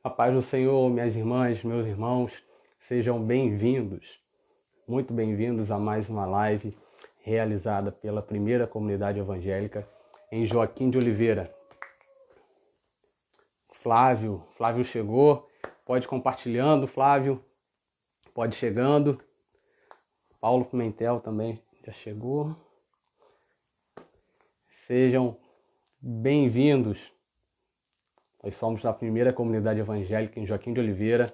A paz do Senhor, minhas irmãs, meus irmãos, sejam bem-vindos, muito bem-vindos a mais uma live realizada pela primeira comunidade evangélica em Joaquim de Oliveira. Flávio chegou, pode ir compartilhando, Flávio, pode ir chegando. Paulo Pimentel também já chegou. Sejam bem-vindos. Nós somos da primeira comunidade evangélica em Joaquim de Oliveira.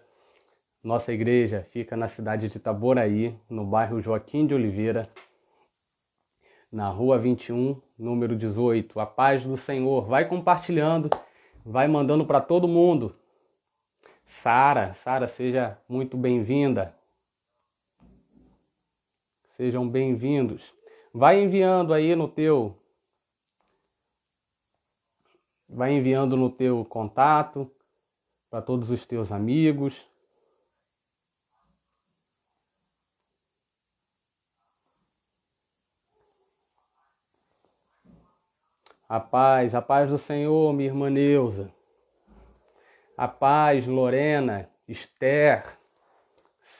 Nossa igreja fica na cidade de Itaboraí, no bairro Joaquim de Oliveira, na rua 21, número 18. A paz do Senhor. Vai compartilhando, vai mandando para todo mundo. Sara, seja muito bem-vinda. Sejam bem-vindos. Vai enviando aí Vai enviando no teu contato para todos os teus amigos. A paz do Senhor, minha irmã Neuza. A paz, Lorena, Esther.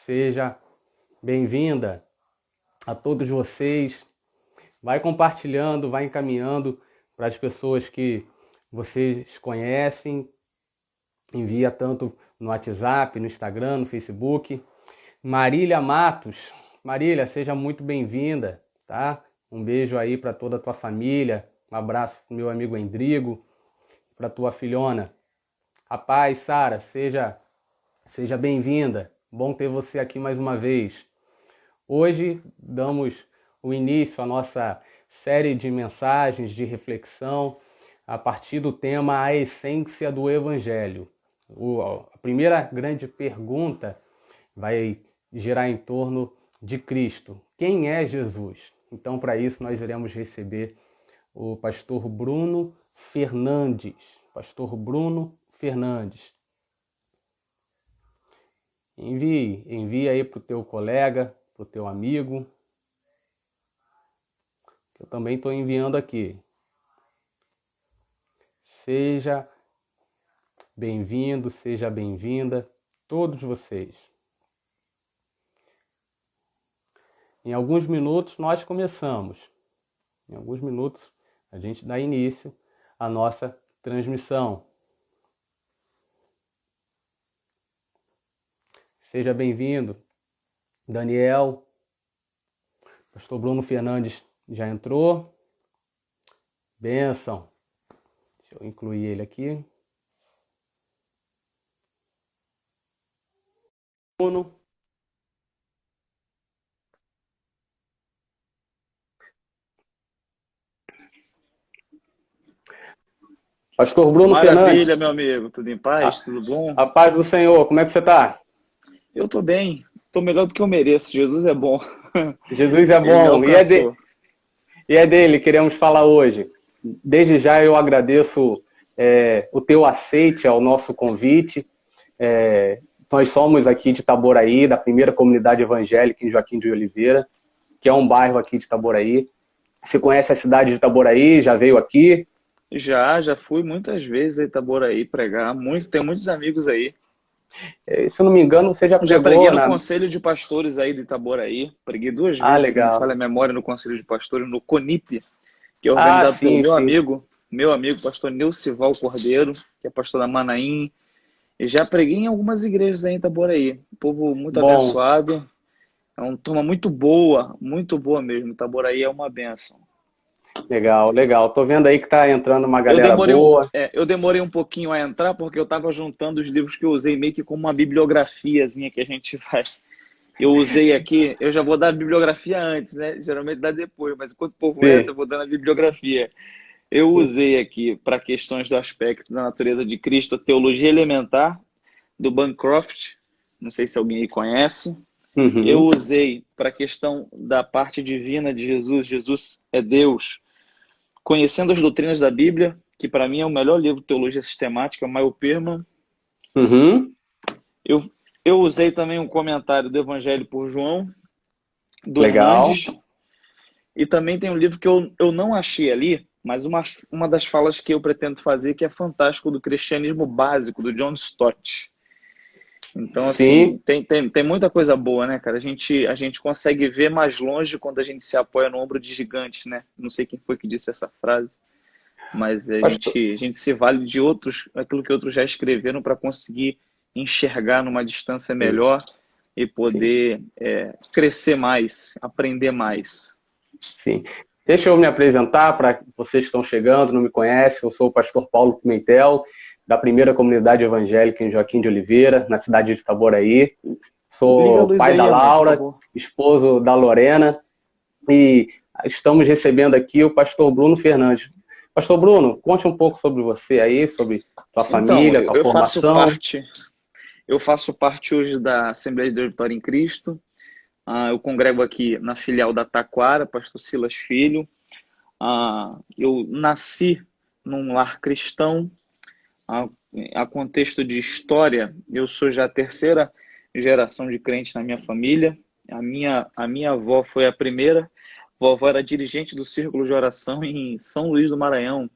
Seja bem-vinda a todos vocês. Vai compartilhando, vai encaminhando para as pessoas que vocês conhecem, envia tanto no WhatsApp, no Instagram, no Facebook. Marília Matos, Marília, seja muito bem-vinda, tá? Um beijo aí para toda a tua família, um abraço pro meu amigo Endrigo, para tua filhona. A paz, Sara, seja bem-vinda, bom ter você aqui mais uma vez. Hoje damos o início à nossa série de mensagens de reflexão a partir do tema A Essência do Evangelho. A primeira grande pergunta vai girar em torno de Cristo. Quem é Jesus? Então, para isso, nós iremos receber o pastor Bruno Fernandes. Pastor Bruno Fernandes. Envie aí para o teu colega, para o teu amigo. Eu também estou enviando aqui. Seja bem-vindo, seja bem-vinda, todos vocês. Em alguns minutos nós começamos. Em alguns minutos a gente dá início à nossa transmissão. Seja bem-vindo, Daniel. Pastor Bruno Fernandes já entrou. Bênção. Deixa eu incluir ele aqui. Bruno. Pastor Bruno Maravilha, Fernandes. meu amigo. Tudo em paz? Tudo bom? A paz do Senhor, como é que você está? Eu tô bem. Tô melhor do que eu mereço. Jesus é bom. Jesus é Ele me bom alcançou. e é dele que queremos falar hoje. Desde já eu agradeço o teu aceite ao nosso convite. Nós somos aqui de Itaboraí, da primeira comunidade evangélica em Joaquim de Oliveira, que é um bairro aqui de Itaboraí. Você conhece a cidade de Itaboraí? Já veio aqui? Já fui muitas vezes a Itaboraí pregar. Tenho muitos amigos aí. Se eu não me engano, você já Já preguei pregou no na... Conselho de Pastores aí de Itaboraí. Preguei duas Ah, vezes, se não me legal. falha a memória, no Conselho de Pastores, no CONIP, que é Ah, organizado pelo sim, sim. meu amigo, pastor Neucival Cordeiro, que é pastor da Manaim. E já preguei em algumas igrejas aí em Itaboraí. Povo muito Bom, abençoado. É uma turma muito boa mesmo. Itaboraí é uma benção. legal, legal. Tô vendo aí que tá entrando uma galera boa. Eu demorei um pouquinho a entrar porque eu estava juntando os livros que eu usei meio que como uma bibliografiazinha que a gente faz. Eu usei aqui, eu já vou dar a bibliografia antes, né? Geralmente dá depois, mas enquanto o povo entra, Sim, eu vou dando a bibliografia. Eu sim. usei aqui para questões do aspecto da natureza de Cristo, a Teologia Elementar, do Bancroft. Não sei se alguém aí conhece. Eu Uhum. usei para a questão da parte divina de Jesus. Jesus é Deus. Conhecendo as Doutrinas da Bíblia, que para mim é o melhor livro de teologia sistemática, é o Maio Perman. Uhum. Eu, eu usei também um comentário do Evangelho por João, do Legal. Hernandes. E também tem um livro que eu não achei ali, mas uma das falas que eu pretendo fazer que é fantástico do cristianismo básico, do John Stott. Então, assim, Sim, tem muita coisa boa, né, cara? A gente consegue ver mais longe quando a gente se apoia no ombro de gigantes, né? Não sei quem foi que disse essa frase, mas a pastor, gente, a gente se vale de outros, aquilo que outros já escreveram para conseguir enxergar numa distância sim, melhor e sim, poder crescer mais, aprender mais. sim. Deixa eu me apresentar para vocês que estão chegando, não me conhecem. Eu sou o pastor Paulo Pimentel, da primeira comunidade evangélica em Joaquim de Oliveira, na cidade de Itaboraí. Liga a Sou luz pai da aí, amor, por Laura, favor. esposo da Lorena, e estamos recebendo aqui o pastor Bruno Fernandes. Pastor Bruno, conte um pouco sobre você aí, sobre tua Então, família, tua formação. eu faço parte hoje da Assembleia de Deus Vitória em Cristo. Eu congrego aqui na filial da Taquara, pastor Silas Filho. Eu nasci num lar cristão. A, a contexto de história, eu sou já a terceira geração de crente na minha família. A minha avó foi a primeira. A vovó era dirigente do Círculo de Oração em São Luís do Maranhão,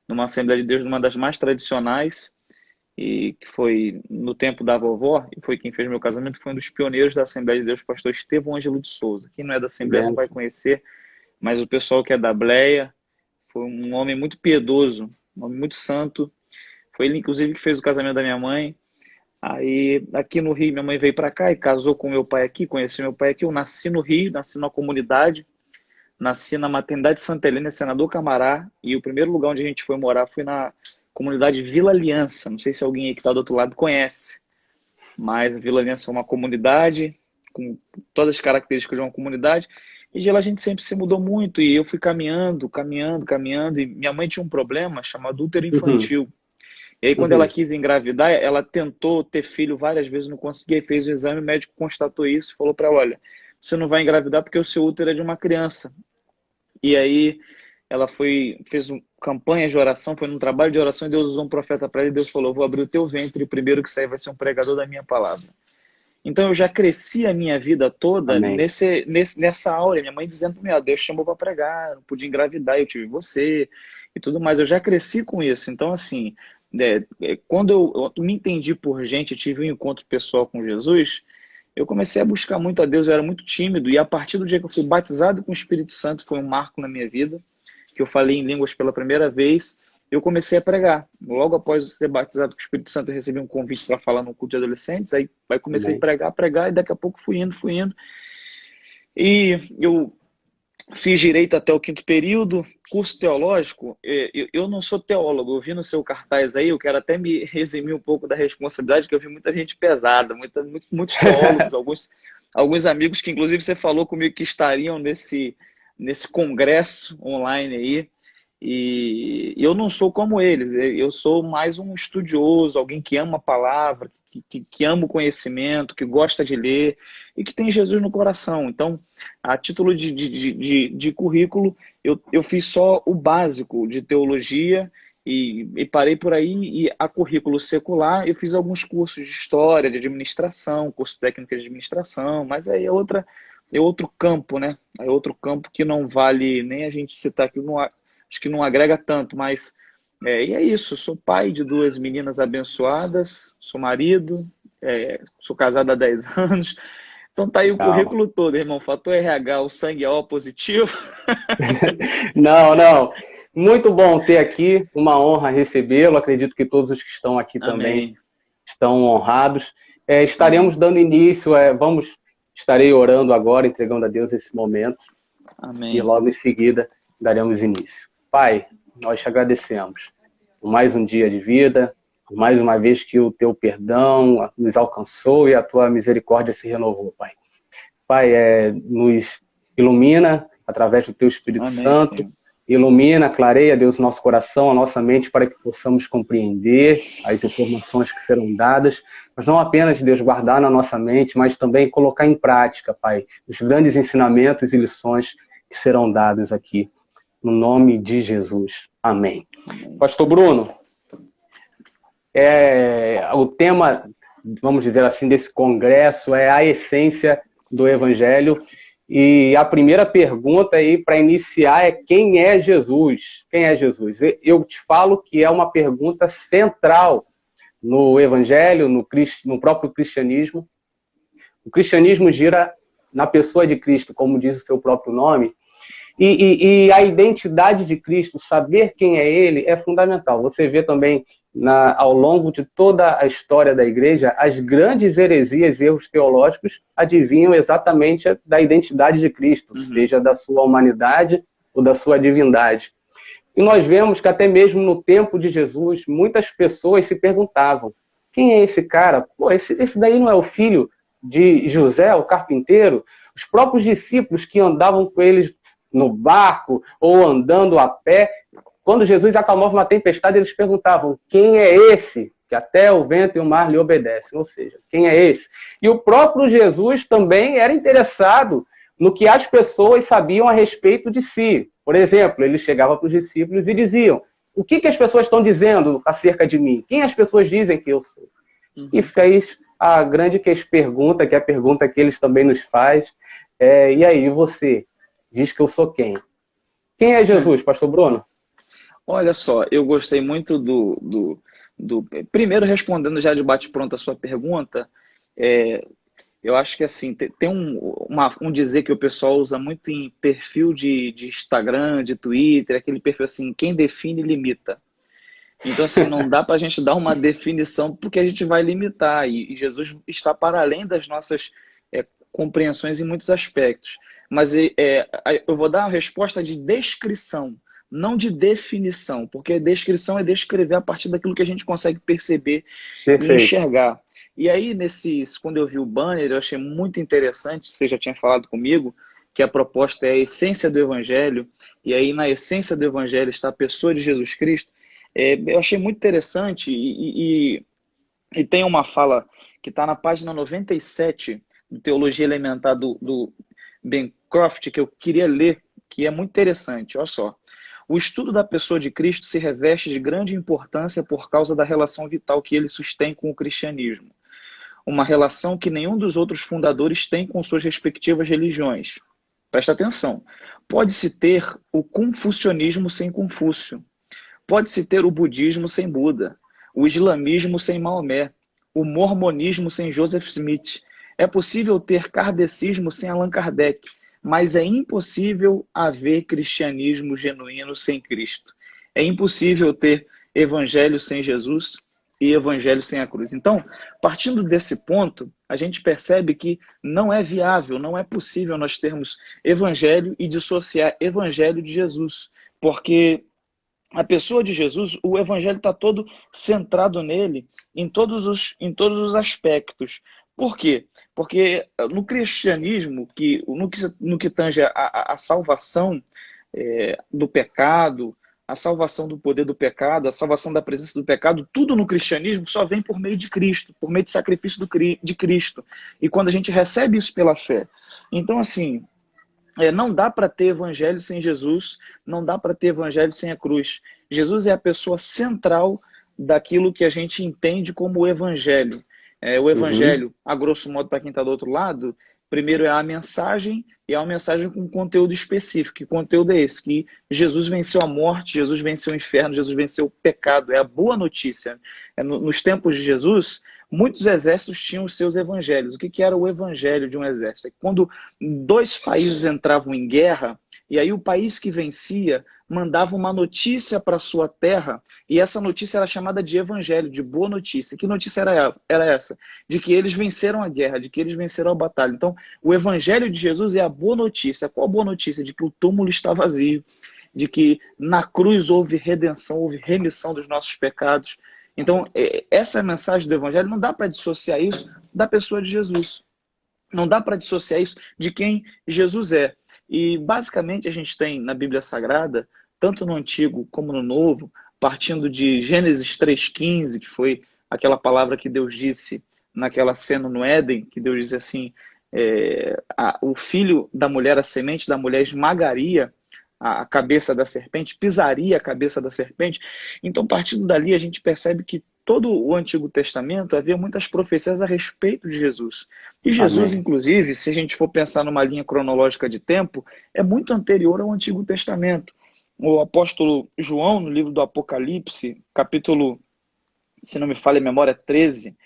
numa Assembleia de Deus, uma das mais tradicionais, e que foi no tempo da vovó, e foi quem fez meu casamento, foi um dos pioneiros da Assembleia de Deus, o pastor Estevão Ângelo de Souza. Quem não é da Que Assembleia não vai bênção. conhecer, mas o pessoal que é da Bleia foi um homem muito piedoso, um homem muito santo. Foi ele, inclusive, que fez o casamento da minha mãe. Aí, aqui no Rio, minha mãe veio para cá e casou com meu pai aqui, conheci meu pai aqui. Eu nasci no Rio, nasci numa comunidade, nasci na maternidade Santa Helena, Senador Camará, e o primeiro lugar onde a gente foi morar foi na comunidade Vila Aliança. Não sei se alguém aí que está do outro lado conhece, mas a Vila Aliança é uma comunidade com todas as características de uma comunidade, e de lá a gente sempre se mudou muito, e eu fui caminhando, caminhando, caminhando, e minha mãe tinha um problema chamado útero Uhum, infantil. E aí, quando ela uhum, quis engravidar, ela tentou ter filho várias vezes, não conseguia, e fez o exame, o médico constatou isso, falou para ela, olha, você não vai engravidar porque o seu útero é de uma criança. E aí ela fez campanha de oração, foi num trabalho de oração, e Deus usou um profeta para ela, e Deus falou, vou abrir o teu ventre, e o primeiro que sair vai ser um pregador da minha palavra. Então eu já cresci a minha vida toda amém. nessa aura. Minha mãe dizendo para mim, Deus chamou para pregar, não podia engravidar, eu tive você e tudo mais. Eu já cresci com isso. Então, assim, quando eu me entendi por gente, tive um encontro pessoal com Jesus, eu comecei a buscar muito a Deus, eu era muito tímido. E a partir do dia que eu fui batizado com o Espírito Santo, foi um marco na minha vida, que eu falei em línguas pela primeira vez, eu comecei a pregar. Logo após eu ser batizado com o Espírito Santo, eu recebi um convite para falar no culto de adolescentes, aí comecei a Amém. pregar, pregar, e daqui a pouco fui indo, fui indo. E eu fiz direito até o quinto período, curso teológico. Eu não sou teólogo, eu vi no seu cartaz aí, eu quero até me eximir um pouco da responsabilidade, que eu vi muita gente pesada, muitos teólogos, alguns amigos que inclusive você falou comigo que estariam nesse congresso online aí. E eu não sou como eles, eu sou mais um estudioso, alguém que ama a palavra, que ama o conhecimento, que gosta de ler e que tem Jesus no coração. Então, a título de currículo, eu fiz só o básico de teologia e parei por aí. E a currículo secular, eu fiz alguns cursos de história, de administração, curso técnico de administração, mas aí é outro campo, né? É outro campo que não vale nem a gente citar aqui, acho que não agrega tanto, mas e é isso. Eu sou pai de duas meninas abençoadas, sou marido, sou casado há 10 anos. Então tá aí o Legal. currículo todo, irmão. Fator RH, o sangue é O positivo. Não, não. Muito bom ter aqui, uma honra recebê-lo. Acredito que todos os que estão aqui também Amém. estão honrados. Estaremos Amém. dando início, estarei orando agora, entregando a Deus esse momento, e Amém. logo em seguida daremos início. Pai, nós te agradecemos por mais um dia de vida, por mais uma vez que o teu perdão nos alcançou e a tua misericórdia se renovou, Pai. Pai, nos ilumina através do teu Espírito Amém, Santo, Senhor. ilumina, clareia, Deus, o nosso coração, a nossa mente, para que possamos compreender as informações que serão dadas, mas não apenas, Deus, guardar na nossa mente, mas também colocar em prática, Pai, os grandes ensinamentos e lições que serão dados aqui, no nome de Jesus. Amém. Amém. Pastor Bruno, o tema, vamos dizer assim, desse congresso é a essência do Evangelho. E a primeira pergunta aí para iniciar é: quem é Jesus? Quem é Jesus? Eu te falo que é uma pergunta central no Evangelho, no próprio cristianismo. O cristianismo gira na pessoa de Cristo, como diz o seu próprio nome, e a identidade de Cristo, saber quem é Ele, é fundamental. Você vê também, ao longo de toda a história da igreja, as grandes heresias e erros teológicos adivinham exatamente da identidade de Cristo, seja da sua humanidade ou da sua divindade. E nós vemos que até mesmo no tempo de Jesus, muitas pessoas se perguntavam: quem é esse cara? Pô, esse daí não é o filho de José, o carpinteiro? Os próprios discípulos que andavam com eles no barco ou andando a pé, quando Jesus acalmava uma tempestade, eles perguntavam: quem é esse? Que até o vento e o mar lhe obedecem. Ou seja, quem é esse? E o próprio Jesus também era interessado no que as pessoas sabiam a respeito de si. Por exemplo, ele chegava para os discípulos e diziam: o que as pessoas estão dizendo acerca de mim? Quem as pessoas dizem que eu sou? E fez a grande pergunta, que é a pergunta que eles também nos fazem. E aí, você diz que eu sou quem? Quem é Jesus, pastor Bruno? Olha só, eu gostei muito Primeiro, respondendo já de bate-pronto a sua pergunta, eu acho que assim, tem um dizer que o pessoal usa muito em perfil de Instagram, de Twitter, aquele perfil assim: quem define, limita. Então, assim, não dá para a gente dar uma definição porque a gente vai limitar. E Jesus está para além das nossas compreensões em muitos aspectos. Mas eu vou dar uma resposta de descrição, não de definição, porque descrição é descrever a partir daquilo que a gente consegue perceber e enxergar. E aí, quando eu vi o banner, eu achei muito interessante, você já tinha falado comigo, que a proposta é a essência do Evangelho, e aí na essência do Evangelho está a pessoa de Jesus Cristo. Eu achei muito interessante e tem uma fala que está na página 97 do Teologia Elementar do Bancroft, que eu queria ler, que é muito interessante. Olha só. O estudo da pessoa de Cristo se reveste de grande importância por causa da relação vital que ele sustém com o cristianismo. Uma relação que nenhum dos outros fundadores tem com suas respectivas religiões. Presta atenção. Pode-se ter o confucionismo sem Confúcio. Pode-se ter o budismo sem Buda, o islamismo sem Maomé, o mormonismo sem Joseph Smith. É possível ter kardecismo sem Allan Kardec, mas é impossível haver cristianismo genuíno sem Cristo. É impossível ter evangelho sem Jesus e evangelho sem a cruz. Então, partindo desse ponto, a gente percebe que não é viável, não é possível nós termos evangelho e dissociar evangelho de Jesus, porque a pessoa de Jesus, o evangelho está todo centrado nele, em todos os aspectos. Por quê? Porque no cristianismo, no que tange a salvação do pecado, a salvação do poder do pecado, a salvação da presença do pecado, tudo no cristianismo só vem por meio de Cristo, por meio do sacrifício de Cristo. E quando a gente recebe isso pela fé. Então, assim, não dá para ter evangelho sem Jesus, não dá para ter evangelho sem a cruz. Jesus é a pessoa central daquilo que a gente entende como o evangelho. O evangelho, a grosso modo, para quem está do outro lado, primeiro é a mensagem, e é uma mensagem com conteúdo específico. Que conteúdo é esse? Que Jesus venceu a morte, Jesus venceu o inferno, Jesus venceu o pecado. É a boa notícia. Nos tempos de Jesus, muitos exércitos tinham os seus evangelhos. O que era o evangelho de um exército? Quando dois países entravam em guerra, e aí o país que vencia mandava uma notícia para sua terra, e essa notícia era chamada de evangelho, de boa notícia. Que notícia era essa? De que eles venceram a guerra, de que eles venceram a batalha. Então, o evangelho de Jesus é a boa notícia. Qual a boa notícia? De que o túmulo está vazio, de que na cruz houve redenção, houve remissão dos nossos pecados. Então, essa é a mensagem do evangelho. Não dá para dissociar isso da pessoa de Jesus. Não dá para dissociar isso de quem Jesus é. E, basicamente, a gente tem na Bíblia Sagrada, tanto no Antigo como no Novo, partindo de Gênesis 3,15, que foi aquela palavra que Deus disse naquela cena no Éden, que Deus disse assim, o filho da mulher, a semente da mulher, esmagaria a cabeça da serpente, pisaria a cabeça da serpente. Então, partindo dali, a gente percebe que todo o Antigo Testamento havia muitas profecias a respeito de Jesus. E Jesus, Amém. inclusive, se a gente for pensar numa linha cronológica de tempo, é muito anterior ao Antigo Testamento. O apóstolo João, no livro do Apocalipse, capítulo, se não me falha a memória, 13,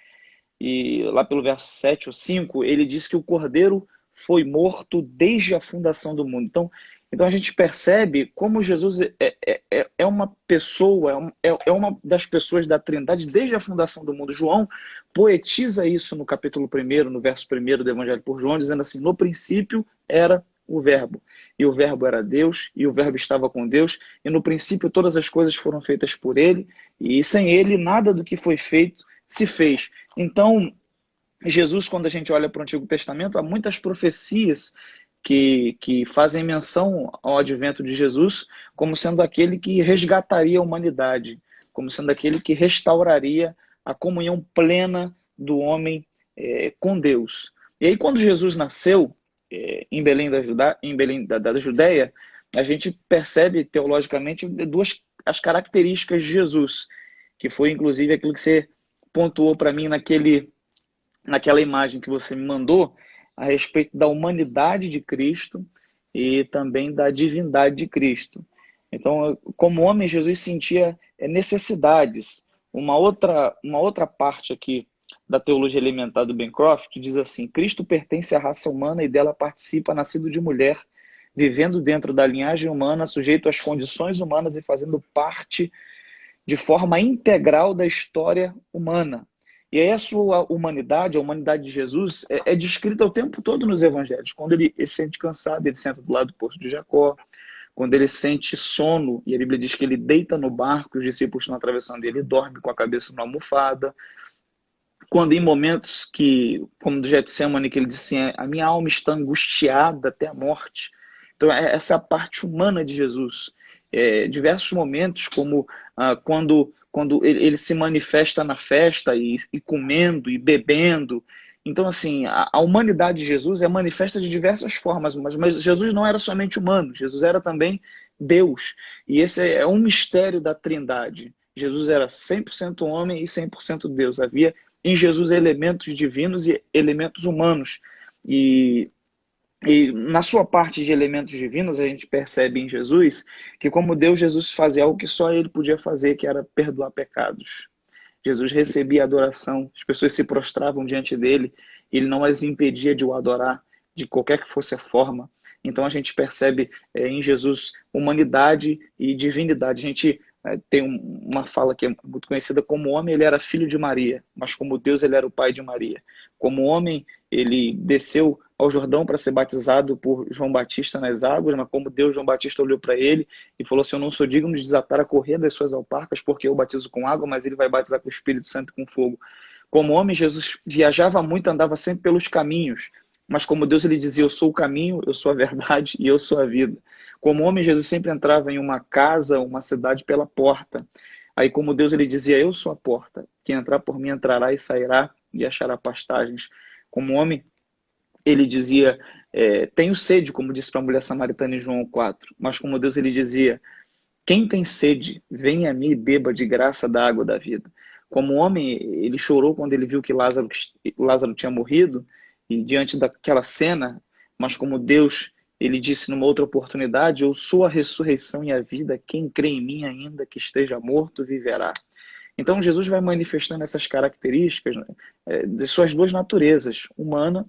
e lá pelo verso 7 ou 5, ele diz que o Cordeiro foi morto desde a fundação do mundo. Então a gente percebe como Jesus é uma pessoa, é uma das pessoas da Trindade desde a fundação do mundo. João poetiza isso no capítulo 1, no verso 1 do Evangelho por João, dizendo assim: no princípio era o Verbo, e o Verbo era Deus, e o Verbo estava com Deus, e no princípio todas as coisas foram feitas por ele, e sem ele nada do que foi feito se fez. Então, Jesus, quando a gente olha para o Antigo Testamento, há muitas profecias que fazem menção ao advento de Jesus como sendo aquele que resgataria a humanidade, como sendo aquele que restauraria a comunhão plena do homem com Deus. E aí, quando Jesus nasceu em Belém da Judéia, a gente percebe teologicamente as características de Jesus, que foi inclusive aquilo que você pontuou para mim naquela imagem que você me mandou, a respeito da humanidade de Cristo e também da divindade de Cristo. Então, como homem, Jesus sentia necessidades. Uma outra parte aqui da teologia elementar do Bancroft diz assim: Cristo pertence à raça humana e dela participa, nascido de mulher, vivendo dentro da linhagem humana, sujeito às condições humanas e fazendo parte de forma integral da história humana. E aí a sua humanidade, a humanidade de Jesus, é descrita o tempo todo nos evangelhos. Quando ele se sente cansado, ele senta do lado do poço de Jacó. Quando ele sente sono, e a Bíblia diz que ele deita no barco, os discípulos estão atravessando, ele dorme com a cabeça numa almofada. Quando em momentos que, como do Getsemane, que ele diz assim: a minha alma está angustiada até a morte. Então essa é a parte humana de Jesus. Diversos momentos, como quando ele se manifesta na festa e comendo e bebendo. Então, assim, a humanidade de Jesus é manifesta de diversas formas, mas Jesus não era somente humano, Jesus era também Deus. E esse é um mistério da Trindade. Jesus era 100% homem e 100% Deus. Havia em Jesus elementos divinos e elementos humanos. E na sua parte de elementos divinos, a gente percebe em Jesus que, como Deus, Jesus fazia algo que só ele podia fazer, que era perdoar pecados. Jesus recebia adoração, as pessoas se prostravam diante dele, ele não as impedia de o adorar, de qualquer que fosse a forma. Então a gente percebe em Jesus humanidade e divindade. A gente tem uma fala que é muito conhecida: como homem ele era filho de Maria, mas como Deus ele era o pai de Maria. Como homem ele desceu ao Jordão para ser batizado por João Batista nas águas, mas como Deus, João Batista olhou para ele e falou assim: eu não sou digno de desatar a correia das suas alparcas, porque eu batizo com água, mas ele vai batizar com o Espírito Santo e com fogo. Como homem, Jesus viajava muito, andava sempre pelos caminhos, mas como Deus, ele dizia: eu sou o caminho, eu sou a verdade e eu sou a vida. Como homem, Jesus sempre entrava em uma casa, uma cidade pela porta. Aí como Deus, ele dizia: eu sou a porta, quem entrar por mim entrará e sairá e achará pastagens. Como homem, ele dizia: tenho sede, como disse para a mulher samaritana em João 4. Mas como Deus, ele dizia: quem tem sede, venha a mim e beba de graça da água da vida. Como homem, ele chorou quando ele viu que Lázaro tinha morrido, e diante daquela cena, mas como Deus, ele disse numa outra oportunidade: eu sou a ressurreição e a vida, quem crê em mim, ainda que esteja morto, viverá. Então Jesus vai manifestando essas características, né, de suas duas naturezas, humana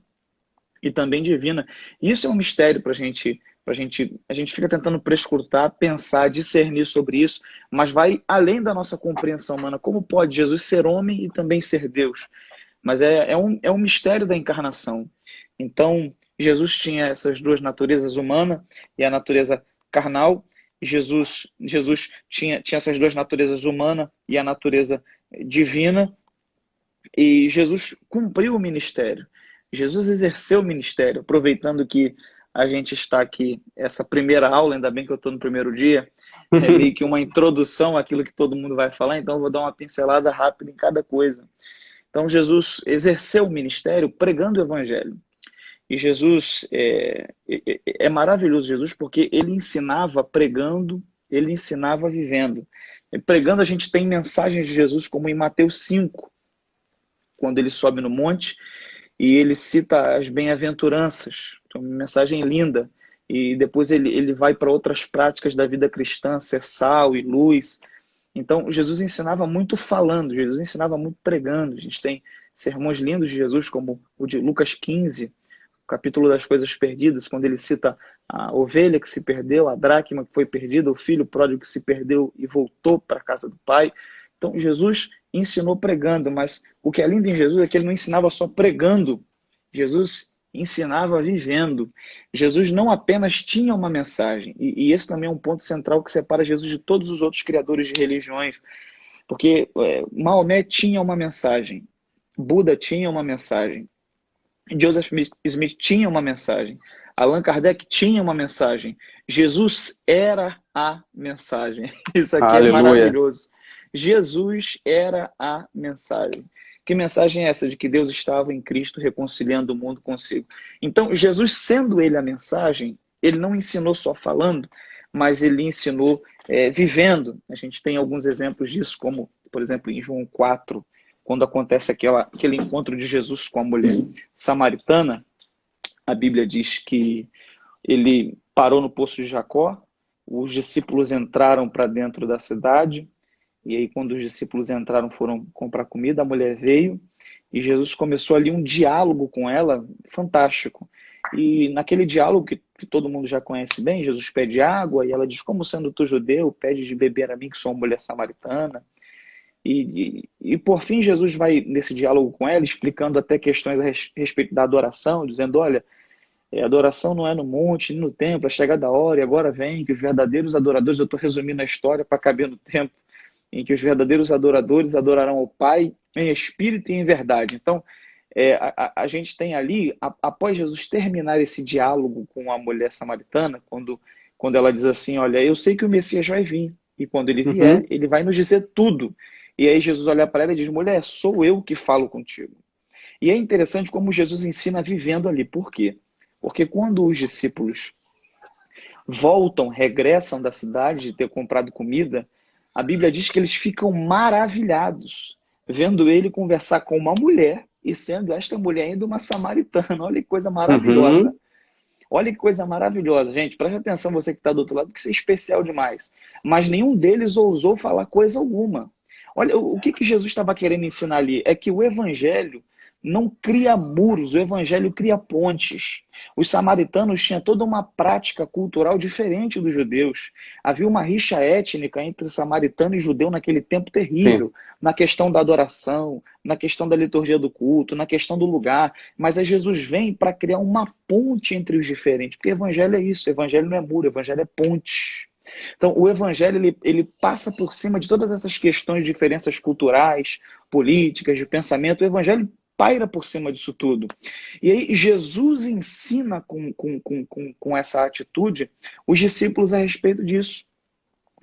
e também divina. Isso é um mistério para a gente fica tentando prescrutar, pensar, discernir sobre isso, mas vai além da nossa compreensão humana. Como pode Jesus ser homem e também ser Deus? Mas é um mistério da encarnação. Então, Jesus tinha essas duas naturezas, humana e a natureza carnal. Jesus tinha essas duas naturezas, humana e a natureza divina. E Jesus cumpriu o ministério. Jesus exerceu o ministério, aproveitando que a gente está aqui, essa primeira aula, ainda bem que eu estou no primeiro dia, é meio que uma introdução àquilo que todo mundo vai falar, então eu vou dar uma pincelada rápida em cada coisa. Então Jesus exerceu o ministério pregando o evangelho. E Jesus é maravilhoso, Jesus, porque ele ensinava pregando, ele ensinava vivendo. Pregando, a gente tem mensagens de Jesus, como em Mateus 5, quando ele sobe no monte e ele cita as bem-aventuranças. Então, uma mensagem linda. E depois ele vai para outras práticas da vida cristã, ser sal e luz. Então, Jesus ensinava muito falando, Jesus ensinava muito pregando. A gente tem sermões lindos de Jesus, como o de Lucas 15, o capítulo das coisas perdidas, quando ele cita a ovelha que se perdeu, a dracma que foi perdida, o filho pródigo que se perdeu e voltou para a casa do pai. Então, Jesus ensinou pregando, mas o que é lindo em Jesus é que ele não ensinava só pregando. Jesus ensinava vivendo. Jesus não apenas tinha uma mensagem, e esse também é um ponto central que separa Jesus de todos os outros criadores de religiões, porque Maomé tinha uma mensagem, Buda tinha uma mensagem, Joseph Smith tinha uma mensagem, Allan Kardec tinha uma mensagem, Jesus era a mensagem. Isso aqui é Aleluia. maravilhoso. Jesus era a mensagem. Que mensagem é essa? De que Deus estava em Cristo reconciliando o mundo consigo. Então, Jesus, sendo ele a mensagem, ele não ensinou só falando, mas ele ensinou vivendo. A gente tem alguns exemplos disso, como, por exemplo, em João 4, quando acontece aquele encontro de Jesus com a mulher samaritana. A Bíblia diz que ele parou no poço de Jacó, os discípulos entraram para dentro da cidade, e aí quando os discípulos entraram, foram comprar comida, a mulher veio, e Jesus começou ali um diálogo com ela, fantástico. E naquele diálogo que todo mundo já conhece bem, Jesus pede água, e ela diz, como sendo tu judeu, pede de beber a mim, que sou uma mulher samaritana. E por fim, Jesus vai nesse diálogo com ela, explicando até questões a respeito da adoração, dizendo, olha, a adoração não é no monte, nem no templo, é chegada a hora, e agora vem que os verdadeiros adoradores, eu estou resumindo a história para caber no tempo, em que os verdadeiros adoradores adorarão ao Pai em espírito e em verdade. Então, a gente tem ali, após Jesus terminar esse diálogo com a mulher samaritana, quando ela diz assim, olha, eu sei que o Messias vai vir, e quando ele vier, ele vai nos dizer tudo. E aí Jesus olha para ela e diz, mulher, sou eu que falo contigo. E é interessante como Jesus ensina vivendo ali. Por quê? Porque quando os discípulos voltam, regressam da cidade de ter comprado comida, a Bíblia diz que eles ficam maravilhados, vendo ele conversar com uma mulher, e sendo esta mulher ainda uma samaritana. Olha que coisa maravilhosa. Olha que coisa maravilhosa, gente. Preste atenção, você que está do outro lado, que isso é especial demais. Mas nenhum deles ousou falar coisa alguma. Olha, o que Jesus estava querendo ensinar ali? É que o evangelho não cria muros, o evangelho cria pontes. Os samaritanos tinham toda uma prática cultural diferente dos judeus. Havia uma rixa étnica entre samaritano e judeu naquele tempo terrível, Sim. na questão da adoração, na questão da liturgia do culto, na questão do lugar. Mas aí Jesus vem para criar uma ponte entre os diferentes, porque o evangelho é isso, o evangelho não é muro, o evangelho é ponte. Então, o evangelho ele passa por cima de todas essas questões de diferenças culturais, políticas, de pensamento. O evangelho paira por cima disso tudo. E aí Jesus ensina com essa atitude os discípulos a respeito disso.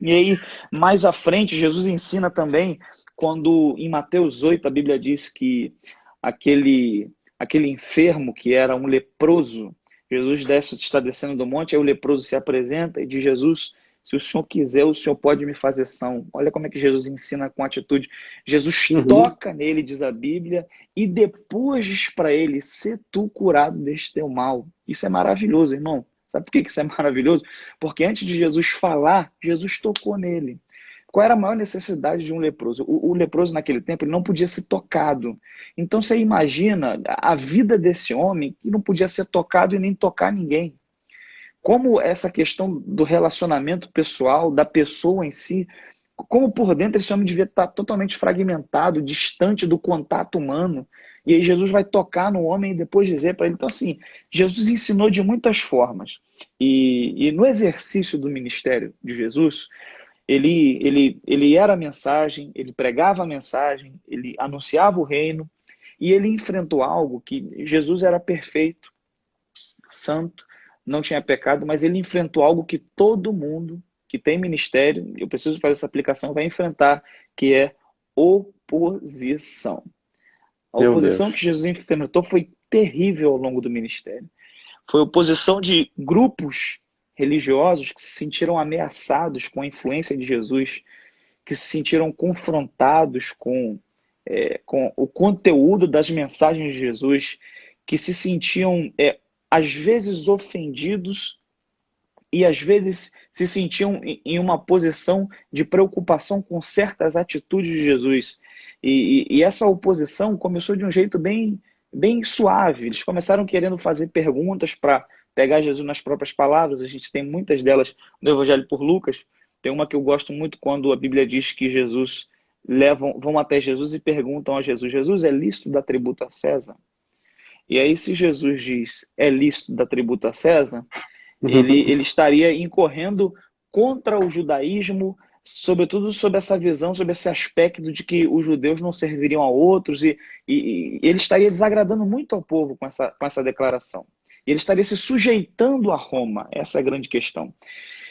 E aí, mais à frente, Jesus ensina também, quando em Mateus 8 a Bíblia diz que aquele enfermo que era um leproso, Jesus está descendo do monte, aí o leproso se apresenta e diz, Jesus, se o Senhor quiser, o Senhor pode me fazer são. Olha como é que Jesus ensina com atitude. Jesus toca nele, diz a Bíblia, e depois diz para ele, sê tu curado deste teu mal. Isso é maravilhoso, irmão. Sabe por que isso é maravilhoso? Porque antes de Jesus falar, Jesus tocou nele. Qual era a maior necessidade de um leproso? O leproso naquele tempo ele não podia ser tocado. Então você imagina a vida desse homem que não podia ser tocado e nem tocar ninguém. Como essa questão do relacionamento pessoal, da pessoa em si, como por dentro esse homem devia estar totalmente fragmentado, distante do contato humano. E aí Jesus vai tocar no homem e depois dizer para ele. Então assim, Jesus ensinou de muitas formas. E no exercício do ministério de Jesus, ele era a mensagem, ele pregava a mensagem, ele anunciava o reino, e ele enfrentou algo que Jesus era perfeito, santo, não tinha pecado, mas ele enfrentou algo que todo mundo que tem ministério, eu preciso fazer essa aplicação, vai enfrentar, que é oposição. A Meu Deus. oposição que Jesus enfrentou foi terrível ao longo do ministério. Foi oposição de grupos religiosos que se sentiram ameaçados com a influência de Jesus, que se sentiram confrontados com o conteúdo das mensagens de Jesus, que se sentiam, às vezes, ofendidos e, às vezes, se sentiam em uma posição de preocupação com certas atitudes de Jesus. E essa oposição começou de um jeito bem suave. Eles começaram querendo fazer perguntas para pegar Jesus nas próprias palavras. A gente tem muitas delas no Evangelho por Lucas. Tem uma que eu gosto muito quando a Bíblia diz que vão até Jesus e perguntam a Jesus: Jesus, é lícito dar tributo a César? E aí, se Jesus diz é lícito dar tributo a César, ele estaria incorrendo contra o judaísmo, sobretudo sobre essa visão, sobre esse aspecto de que os judeus não serviriam a outros, e ele estaria desagradando muito ao povo com essa declaração. Ele estaria se sujeitando a Roma, essa é a grande questão.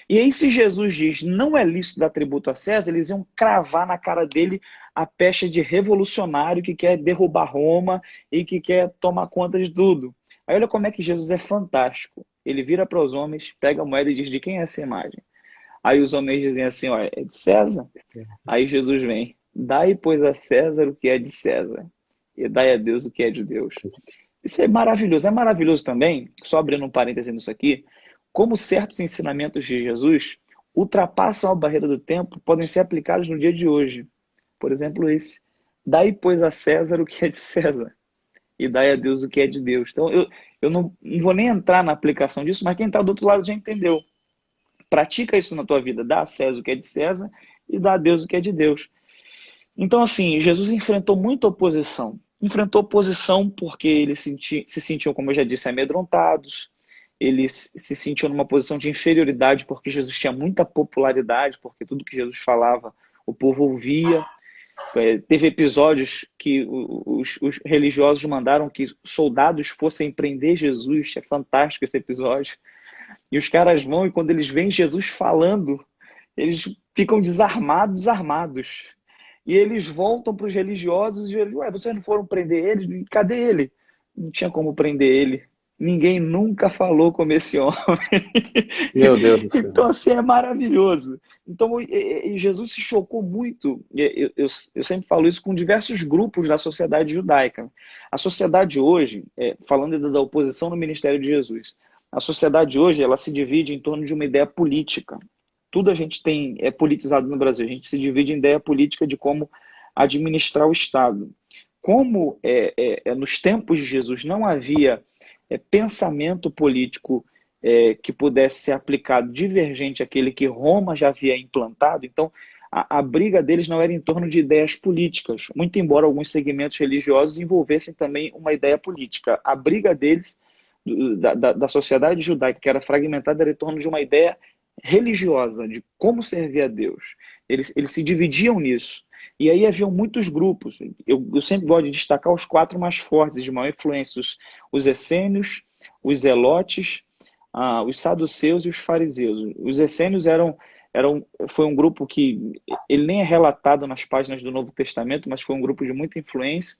E aí, se Jesus diz não é lícito dar tributo a César, eles iam cravar na cara dele a pecha de revolucionário que quer derrubar Roma e que quer tomar conta de tudo. Aí olha como é que Jesus é fantástico. Ele vira para os homens, pega a moeda e diz: de quem é essa imagem? Aí os homens dizem assim: olha, é de César? Aí Jesus vem: dai, pois, a César o que é de César, e dai a Deus o que é de Deus. Isso é maravilhoso. É maravilhoso também, só abrindo um parêntese nisso aqui, como certos ensinamentos de Jesus ultrapassam a barreira do tempo, podem ser aplicados no dia de hoje. Por exemplo, esse: dai, pois, a César o que é de César, e dai a Deus o que é de Deus. Então, eu não vou nem entrar na aplicação disso, mas quem está do outro lado já entendeu. Pratica isso na tua vida: dá a César o que é de César e dá a Deus o que é de Deus. Então, assim, Jesus enfrentou muita oposição. Enfrentou oposição porque eles se sentiam, como eu já disse, amedrontados. Eles se sentiam numa posição de inferioridade porque Jesus tinha muita popularidade, porque tudo que Jesus falava o povo ouvia. Teve episódios que os religiosos mandaram que soldados fossem prender Jesus. É fantástico esse episódio. E os caras vão, e quando eles veem Jesus falando, eles ficam desarmados, armados. E eles voltam para os religiosos e dizem: ué, vocês não foram prender ele? Cadê ele? Não tinha como prender ele. Ninguém nunca falou como esse homem. Meu Deus do céu. Então, assim, é maravilhoso. Então, Jesus se chocou muito. Eu sempre falo isso com diversos grupos da sociedade judaica. A sociedade hoje, falando da oposição no ministério de Jesus, a sociedade hoje ela se divide em torno de uma ideia política. Tudo a gente é politizado no Brasil. A gente se divide em ideia política de como administrar o Estado. Como nos tempos de Jesus não havia pensamento político que pudesse ser aplicado divergente àquele que Roma já havia implantado, então a briga deles não era em torno de ideias políticas, muito embora alguns segmentos religiosos envolvessem também uma ideia política. A briga deles, da sociedade judaica, que era fragmentada, era em torno de uma ideia religiosa, de como servir a Deus. Eles se dividiam nisso. E aí haviam muitos grupos. Eu sempre gosto de destacar os 4 mais fortes, de maior influência: os essênios, os zelotes, os saduceus e os fariseus. Os essênios foi um grupo que ele nem é relatado nas páginas do Novo Testamento, mas foi um grupo de muita influência.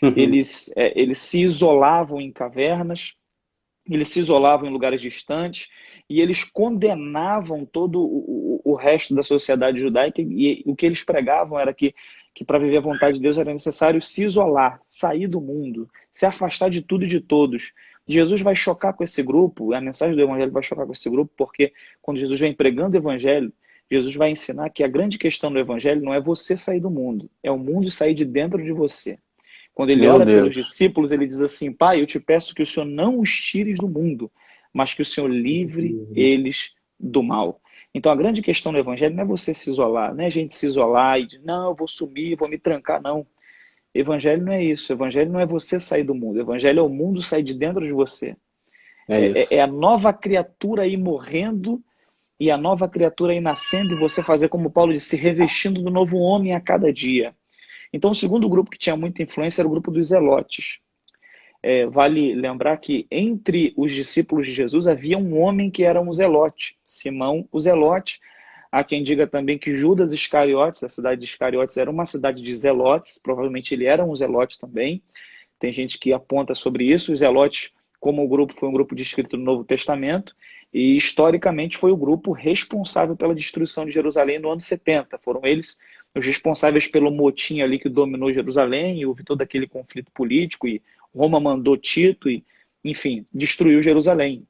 Eles se isolavam em cavernas, eles se isolavam em lugares distantes, e eles condenavam todo o resto da sociedade judaica, e o que eles pregavam era que para viver a vontade de Deus era necessário se isolar, sair do mundo, se afastar de tudo e de todos. Jesus vai chocar com esse grupo, a mensagem do Evangelho vai chocar com esse grupo, porque quando Jesus vem pregando o Evangelho, Jesus vai ensinar que a grande questão do Evangelho não é você sair do mundo, é o mundo sair de dentro de você. Quando ele ora pelos discípulos, ele diz assim: Pai, eu te peço que o Senhor não os tires do mundo, mas que o Senhor livre eles do mal. Então a grande questão do Evangelho não é você se isolar, não é a gente se isolar e dizer: não, eu vou sumir, vou me trancar, não. Evangelho não é isso. Evangelho não é você sair do mundo. Evangelho é o mundo sair de dentro de você. É a nova criatura aí morrendo e a nova criatura aí nascendo, e você fazer, como Paulo disse, se revestindo do novo homem a cada dia. Então o segundo grupo que tinha muita influência era o grupo dos zelotes. Vale lembrar que entre os discípulos de Jesus havia um homem que era um zelote, Simão o zelote. Há quem diga também que Judas Iscariotes, a cidade de Iscariotes, era uma cidade de zelotes, provavelmente ele era um zelote também. Tem gente que aponta sobre isso. Os zelotes, como o grupo, foi um grupo descrito no Novo Testamento. e historicamente foi o grupo responsável pela destruição de Jerusalém no ano 70. Foram eles os responsáveis pelo motim ali que dominou Jerusalém, e houve todo aquele conflito político, e Roma mandou Tito, e, enfim, destruiu Jerusalém.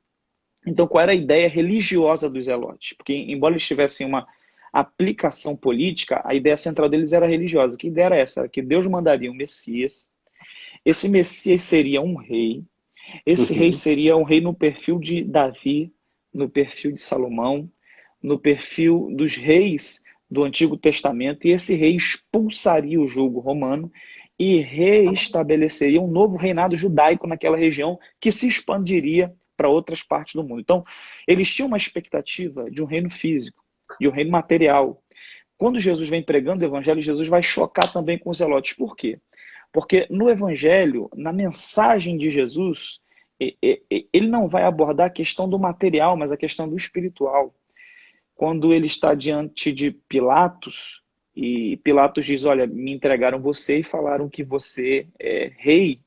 Então, qual era a ideia religiosa dos zelotes? Porque, embora eles tivessem uma aplicação política, a ideia central deles era religiosa. Que ideia era essa? Era que Deus mandaria um Messias, esse Messias seria um rei, esse rei Uhum. seria um rei no perfil de Davi, no perfil de Salomão, no perfil dos reis do Antigo Testamento, e esse rei expulsaria o jugo romano e reestabeleceria um novo reinado judaico naquela região que se expandiria para outras partes do mundo. Então, eles tinham uma expectativa de um reino físico e um reino material. Quando Jesus vem pregando o evangelho, Jesus vai chocar também com os zelotes. Por quê? Porque no evangelho, na mensagem de Jesus, ele não vai abordar a questão do material, mas a questão do espiritual. Quando ele está diante de Pilatos, e Pilatos diz, olha, me entregaram você e falaram que você é rei.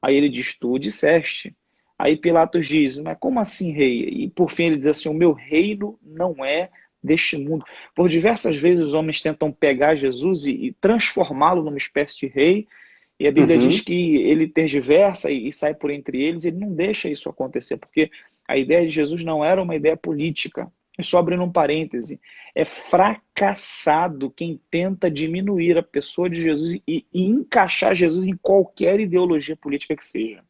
Aí ele diz, tu disseste. Aí Pilatos diz, mas como assim rei? E por fim ele diz assim, o meu reino não é deste mundo. Por diversas vezes os homens tentam pegar Jesus e transformá-lo numa espécie de rei, e a Bíblia diz Uhum. que ele tergiversa e sai por entre eles, ele não deixa isso acontecer, porque a ideia de Jesus não era uma ideia política. É só abrindo um parêntese. É fracassado quem tenta diminuir a pessoa de Jesus e encaixar Jesus em qualquer ideologia política que seja.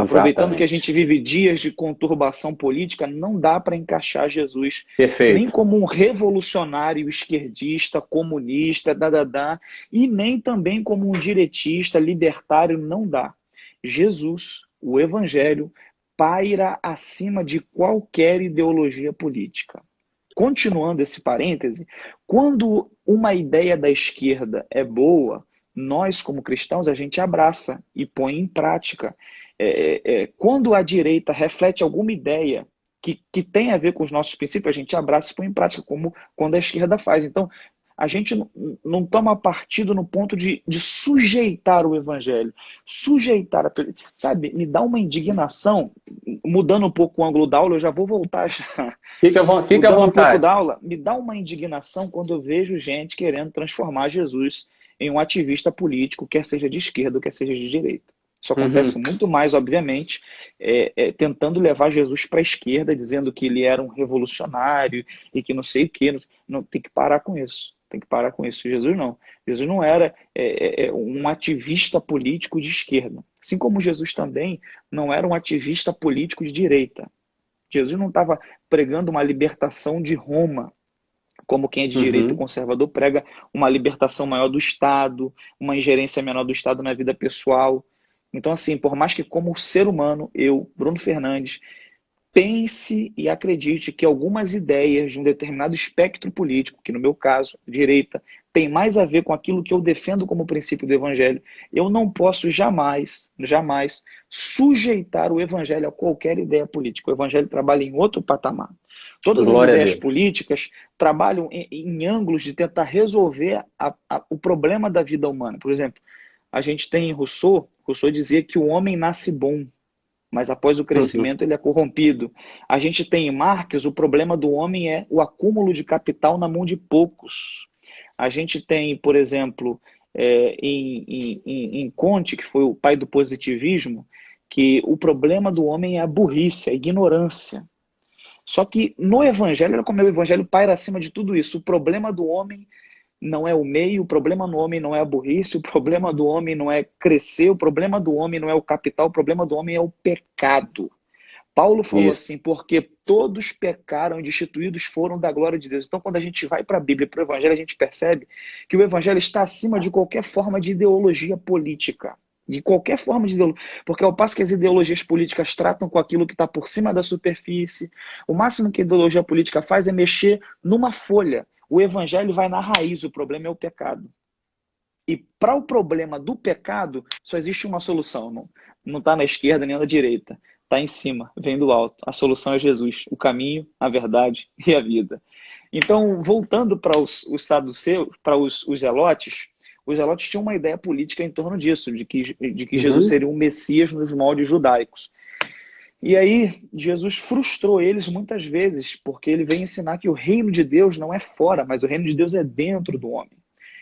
Aproveitando que a Exatamente. gente vive dias de conturbação política, não dá para encaixar Jesus nem Perfeito. como um revolucionário esquerdista, comunista, e nem também como um diretista, libertário, não dá. Jesus, o Evangelho, paira acima de qualquer ideologia política. Continuando esse parêntese, quando uma ideia da esquerda é boa, nós, como cristãos, a gente abraça e põe em prática. Quando a direita reflete alguma ideia que tem a ver com os nossos princípios, a gente abraça e põe em prática, como quando a esquerda faz. Então, a gente não toma partido no ponto de sujeitar o evangelho, sujeitar, sabe, me dá uma indignação, mudando um pouco o ângulo da aula, eu já vou voltar já. Fica à Mudando um pouco vontade. da aula, me dá uma indignação quando eu vejo gente querendo transformar Jesus em um ativista político, quer seja de esquerda, quer seja de direita. Isso acontece Uhum. muito mais, obviamente, tentando levar Jesus para a esquerda, dizendo que ele era um revolucionário e que não sei o quê. Não, tem que parar com isso. Tem que parar com isso. Jesus não. Jesus não era um ativista político de esquerda. Assim como Jesus também não era um ativista político de direita. Jesus não estava pregando uma libertação de Roma, como quem é de direito Uhum. conservador prega uma libertação maior do Estado, uma ingerência menor do Estado na vida pessoal. Então, assim, por mais que como ser humano, eu, Bruno Fernandes, pense e acredite que algumas ideias de um determinado espectro político, que no meu caso, direita, tem mais a ver com aquilo que eu defendo como princípio do Evangelho, eu não posso jamais, jamais sujeitar o Evangelho a qualquer ideia política. O Evangelho trabalha em outro patamar. Todas as Glória a ideias Deus. políticas trabalham em ângulos de tentar resolver o problema da vida humana. Por exemplo, a gente tem Rousseau dizia que o homem nasce bom, mas após o Uhum. crescimento ele é corrompido. A gente tem em Marx, o problema do homem é o acúmulo de capital na mão de poucos. A gente tem, por exemplo, em Comte, que foi o pai do positivismo, que o problema do homem é a burrice, a ignorância. Só que no Evangelho, como é o Evangelho paira acima de tudo isso. O problema do homem não é o meio, o problema no homem não é a burrice, o problema do homem não é crescer, o problema do homem não é o capital, o problema do homem é o pecado. Paulo falou Isso. assim, porque todos pecaram e destituídos foram da glória de Deus. Então, quando a gente vai para a Bíblia e para o Evangelho, a gente percebe que o Evangelho está acima de qualquer forma de ideologia política. De qualquer forma de ideologia. Porque ao passo que as ideologias políticas tratam com aquilo que está por cima da superfície, o máximo que a ideologia política faz é mexer numa folha. O Evangelho vai na raiz, o problema é o pecado. E para o problema do pecado, só existe uma solução. Não está na esquerda nem na direita. Está em cima, vem do alto. A solução é Jesus, o caminho, a verdade e a vida. Então, voltando para os saduceus, para os zelotes tinham uma ideia política em torno disso, de que Jesus Uhum. seria um Messias nos moldes judaicos. E aí, Jesus frustrou eles muitas vezes, porque ele vem ensinar que o reino de Deus não é fora, mas o reino de Deus é dentro do homem.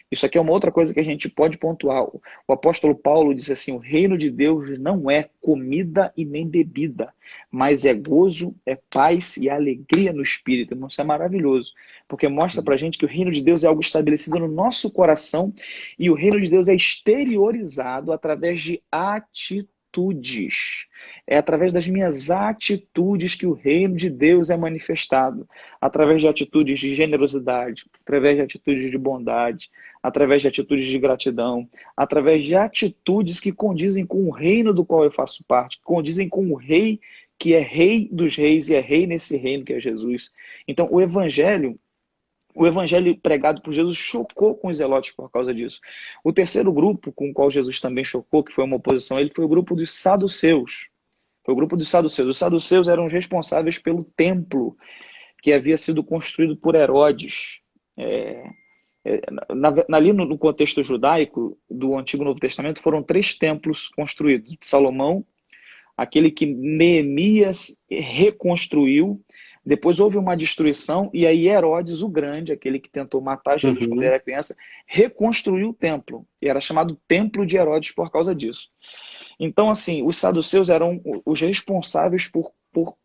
Isso aqui é uma outra coisa que a gente pode pontuar. O apóstolo Paulo disse assim: o reino de Deus não é comida e nem bebida, mas é gozo, é paz e alegria no espírito. Isso é maravilhoso, porque mostra pra gente que o reino de Deus é algo estabelecido no nosso coração e o reino de Deus é exteriorizado através de atitudes. É através das minhas atitudes que o reino de Deus é manifestado. Através de atitudes de generosidade, através de atitudes de bondade, através de atitudes de gratidão, através de atitudes que condizem com o reino do qual eu faço parte, que condizem com o rei que é rei dos reis e é rei nesse reino que é Jesus. Então, o evangelho pregado por Jesus chocou com os zelotes por causa disso. O terceiro grupo com o qual Jesus também chocou, que foi uma oposição a ele, foi o grupo dos saduceus. Foi o grupo dos saduceus. Os saduceus eram os responsáveis pelo templo que havia sido construído por Herodes. Ali no contexto judaico do Antigo e Novo Testamento foram 3 templos construídos. De Salomão, aquele que Neemias reconstruiu, depois houve uma destruição, e aí Herodes o Grande, aquele que tentou matar Jesus quando era criança, reconstruiu o templo, e era chamado Templo de Herodes por causa disso. Então, assim, os saduceus eram os responsáveis por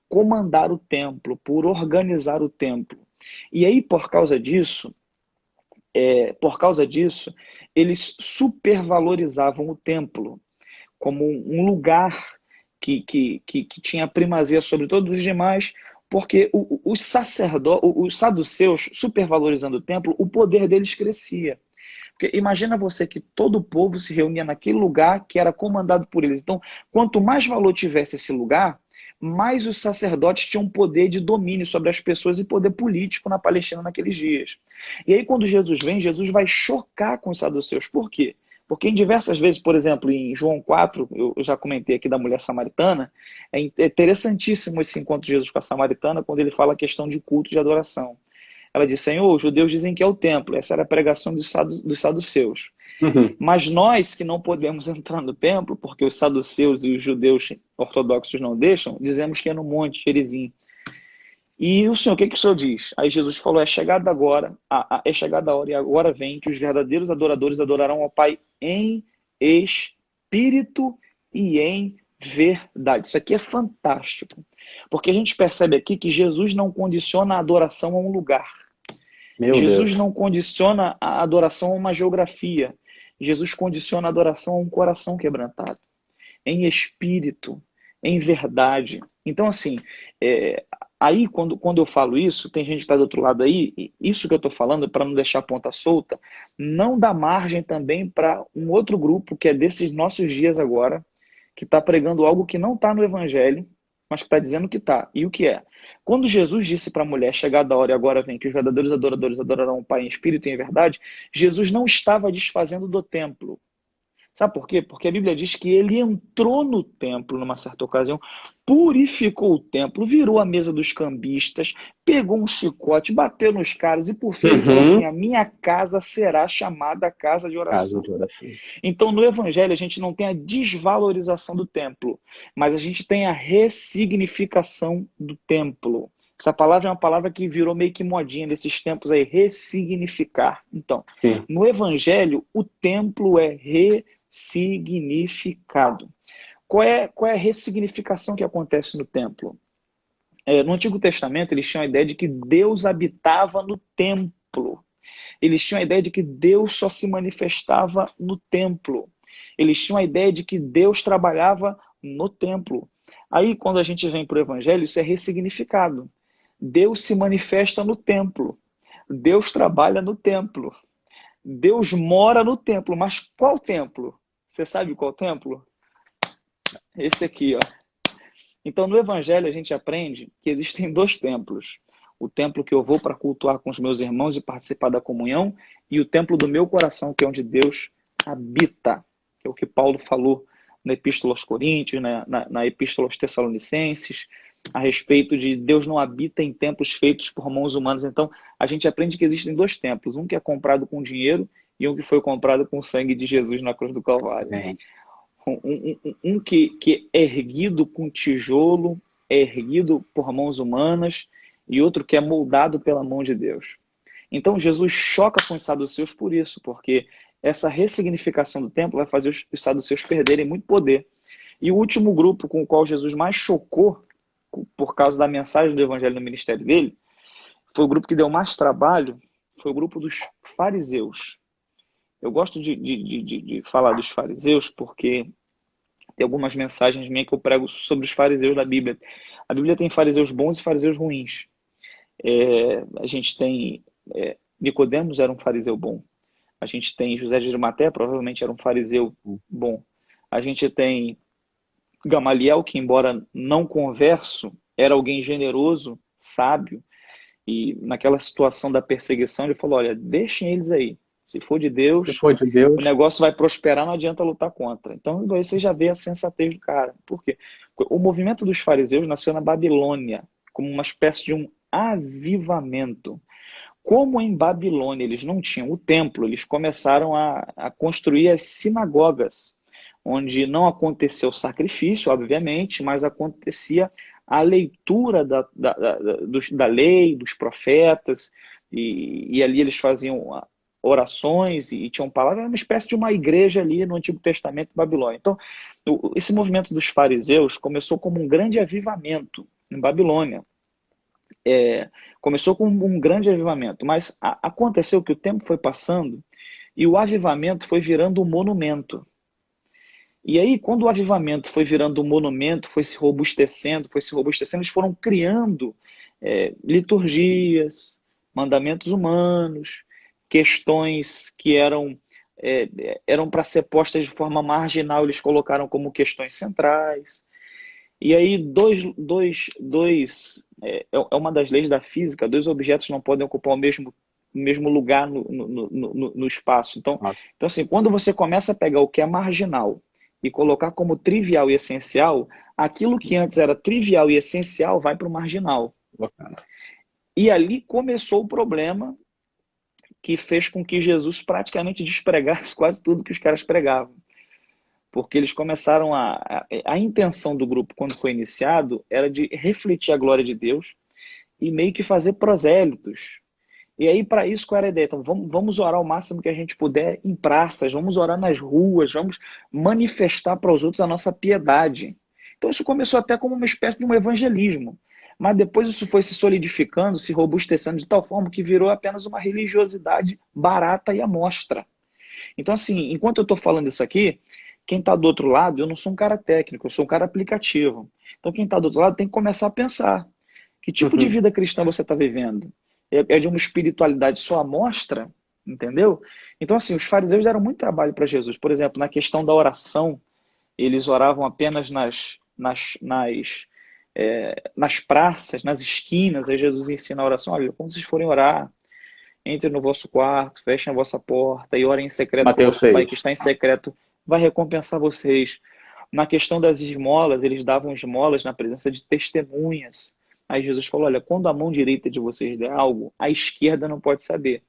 comandar o templo, por organizar o templo. E aí, por causa disso, eles supervalorizavam o templo como um lugar que tinha primazia sobre todos os demais, porque os saduceus, supervalorizando o templo, o poder deles crescia. Porque imagina você que todo o povo se reunia naquele lugar que era comandado por eles. Então, quanto mais valor tivesse esse lugar, mais os sacerdotes tinham poder de domínio sobre as pessoas e poder político na Palestina naqueles dias. E aí, quando Jesus vem, Jesus vai chocar com os saduceus. Por quê? Porque em diversas vezes, por exemplo, em João 4, eu já comentei aqui da mulher samaritana, é interessantíssimo esse encontro de Jesus com a samaritana, quando ele fala a questão de culto de adoração. Ela diz: Senhor, os judeus dizem que é o templo. Essa era a pregação dos saduceus. Mas nós que não podemos entrar no templo, porque os saduceus e os judeus ortodoxos não deixam, dizemos que é no Monte Gerizim. E o Senhor, o que o Senhor diz? Aí Jesus falou: é chegada agora, é chegada a hora, e agora vem que os verdadeiros adoradores adorarão ao Pai em espírito e em verdade. Isso aqui é fantástico, porque a gente percebe aqui que Jesus não condiciona a adoração a um lugar. Jesus não condiciona a adoração a uma geografia. Jesus condiciona a adoração a um coração quebrantado, em espírito, em verdade. Então, assim, aí quando eu falo isso, tem gente que está do outro lado aí, e isso que eu estou falando, para não deixar a ponta solta, não dá margem também para um outro grupo, que é desses nossos dias agora, que está pregando algo que não está no Evangelho, mas que está dizendo que está. E o que é? Quando Jesus disse para a mulher: chegada a hora e agora vem que os verdadeiros adoradores adorarão o Pai em espírito e em verdade, Jesus não estava desfazendo do templo. Sabe por quê? Porque a Bíblia diz que ele entrou no templo numa certa ocasião, purificou o templo, virou a mesa dos cambistas, pegou um chicote, bateu nos caras e por fim ele falou assim: a minha casa será chamada casa de oração. Então no Evangelho a gente não tem a desvalorização do templo, mas a gente tem a ressignificação do templo. Essa palavra é uma palavra que virou meio que modinha nesses tempos aí, ressignificar. Então, no Evangelho, o templo é ressignificado. Qual é a ressignificação que acontece no templo? No Antigo Testamento, eles tinham a ideia de que Deus habitava no templo. Eles tinham a ideia de que Deus só se manifestava no templo. Eles tinham a ideia de que Deus trabalhava no templo. Aí, quando a gente vem para o Evangelho, isso é ressignificado. Deus se manifesta no templo. Deus trabalha no templo. Deus mora no templo. Mas qual templo? Você sabe qual templo? Esse aqui, ó. Então, no Evangelho, a gente aprende que existem 2 templos. O templo que eu vou para cultuar com os meus irmãos e participar da comunhão, e o templo do meu coração, que é onde Deus habita. Que é o que Paulo falou na Epístola aos Coríntios, na Epístola aos Tessalonicenses, a respeito de Deus não habita em templos feitos por mãos humanas. Então, a gente aprende que existem 2 templos. Um que é comprado com dinheiro e um que foi comprado com o sangue de Jesus na cruz do Calvário. que é erguido com tijolo, é erguido por mãos humanas, e outro que é moldado pela mão de Deus. Então Jesus choca com os saduceus por isso, porque essa ressignificação do templo vai fazer os saduceus perderem muito poder. E o último grupo com o qual Jesus mais chocou, por causa da mensagem do evangelho no ministério dele, foi o grupo que deu mais trabalho, foi o grupo dos fariseus. Eu gosto de falar dos fariseus porque tem algumas mensagens minhas que eu prego sobre os fariseus da Bíblia. A Bíblia tem fariseus bons e fariseus ruins. A gente tem Nicodemos, era um fariseu bom. A gente tem José de Arimateia, provavelmente era um fariseu bom. A gente tem Gamaliel, que embora não converso, era alguém generoso, sábio, e naquela situação da perseguição ele falou, olha, deixem eles aí. Se for de Deus, o negócio vai prosperar, não adianta lutar contra. Então aí você já vê a sensatez do cara. Por quê? O movimento dos fariseus nasceu na Babilônia, como uma espécie de um avivamento. Como em Babilônia eles não tinham o templo, eles começaram a construir as sinagogas, onde não aconteceu o sacrifício, obviamente, mas acontecia a leitura da lei, dos profetas, e ali eles faziam orações e tinham palavras, era uma espécie de uma igreja ali no Antigo Testamento de Babilônia. Então, esse movimento dos fariseus começou como um grande avivamento em Babilônia. Começou com um grande avivamento, mas aconteceu que o tempo foi passando e o avivamento foi virando um monumento. E aí, quando o avivamento foi virando um monumento, foi se robustecendo, eles foram criando liturgias, mandamentos humanos, questões que eram para ser postas de forma marginal, eles colocaram como questões centrais. E aí, é uma das leis da física, dois objetos não podem ocupar o mesmo lugar no espaço. Então, assim, quando você começa a pegar o que é marginal e colocar como trivial e essencial, aquilo que antes era trivial e essencial vai para o marginal. E ali começou o problema que fez com que Jesus praticamente despregasse quase tudo que os caras pregavam. Porque eles começaram a intenção do grupo, quando foi iniciado, era de refletir a glória de Deus e meio que fazer prosélitos. E aí, para isso, qual era a ideia? Então, vamos orar o máximo que a gente puder em praças, vamos orar nas ruas, vamos manifestar para os outros a nossa piedade. Então, isso começou até como uma espécie de um evangelismo. Mas depois isso foi se solidificando, se robustecendo de tal forma que virou apenas uma religiosidade barata e amostra. Então, assim, enquanto eu estou falando isso aqui, quem está do outro lado, eu não sou um cara técnico, eu sou um cara aplicativo. Então, quem está do outro lado tem que começar a pensar. Que tipo de vida cristã você está vivendo? É de uma espiritualidade só amostra? Entendeu? Então, assim, os fariseus deram muito trabalho para Jesus. Por exemplo, na questão da oração, eles oravam apenas nas praças, nas esquinas. Aí Jesus ensina a oração. Olha, quando vocês forem orar, entrem no vosso quarto, fechem a vossa porta e orem em secreto. Mateus para o vosso Pai 6. que está em secreto vai recompensar vocês. Na questão das esmolas, eles davam esmolas na presença de testemunhas. Aí Jesus falou, olha, quando a mão direita de vocês der algo, a esquerda não pode saber.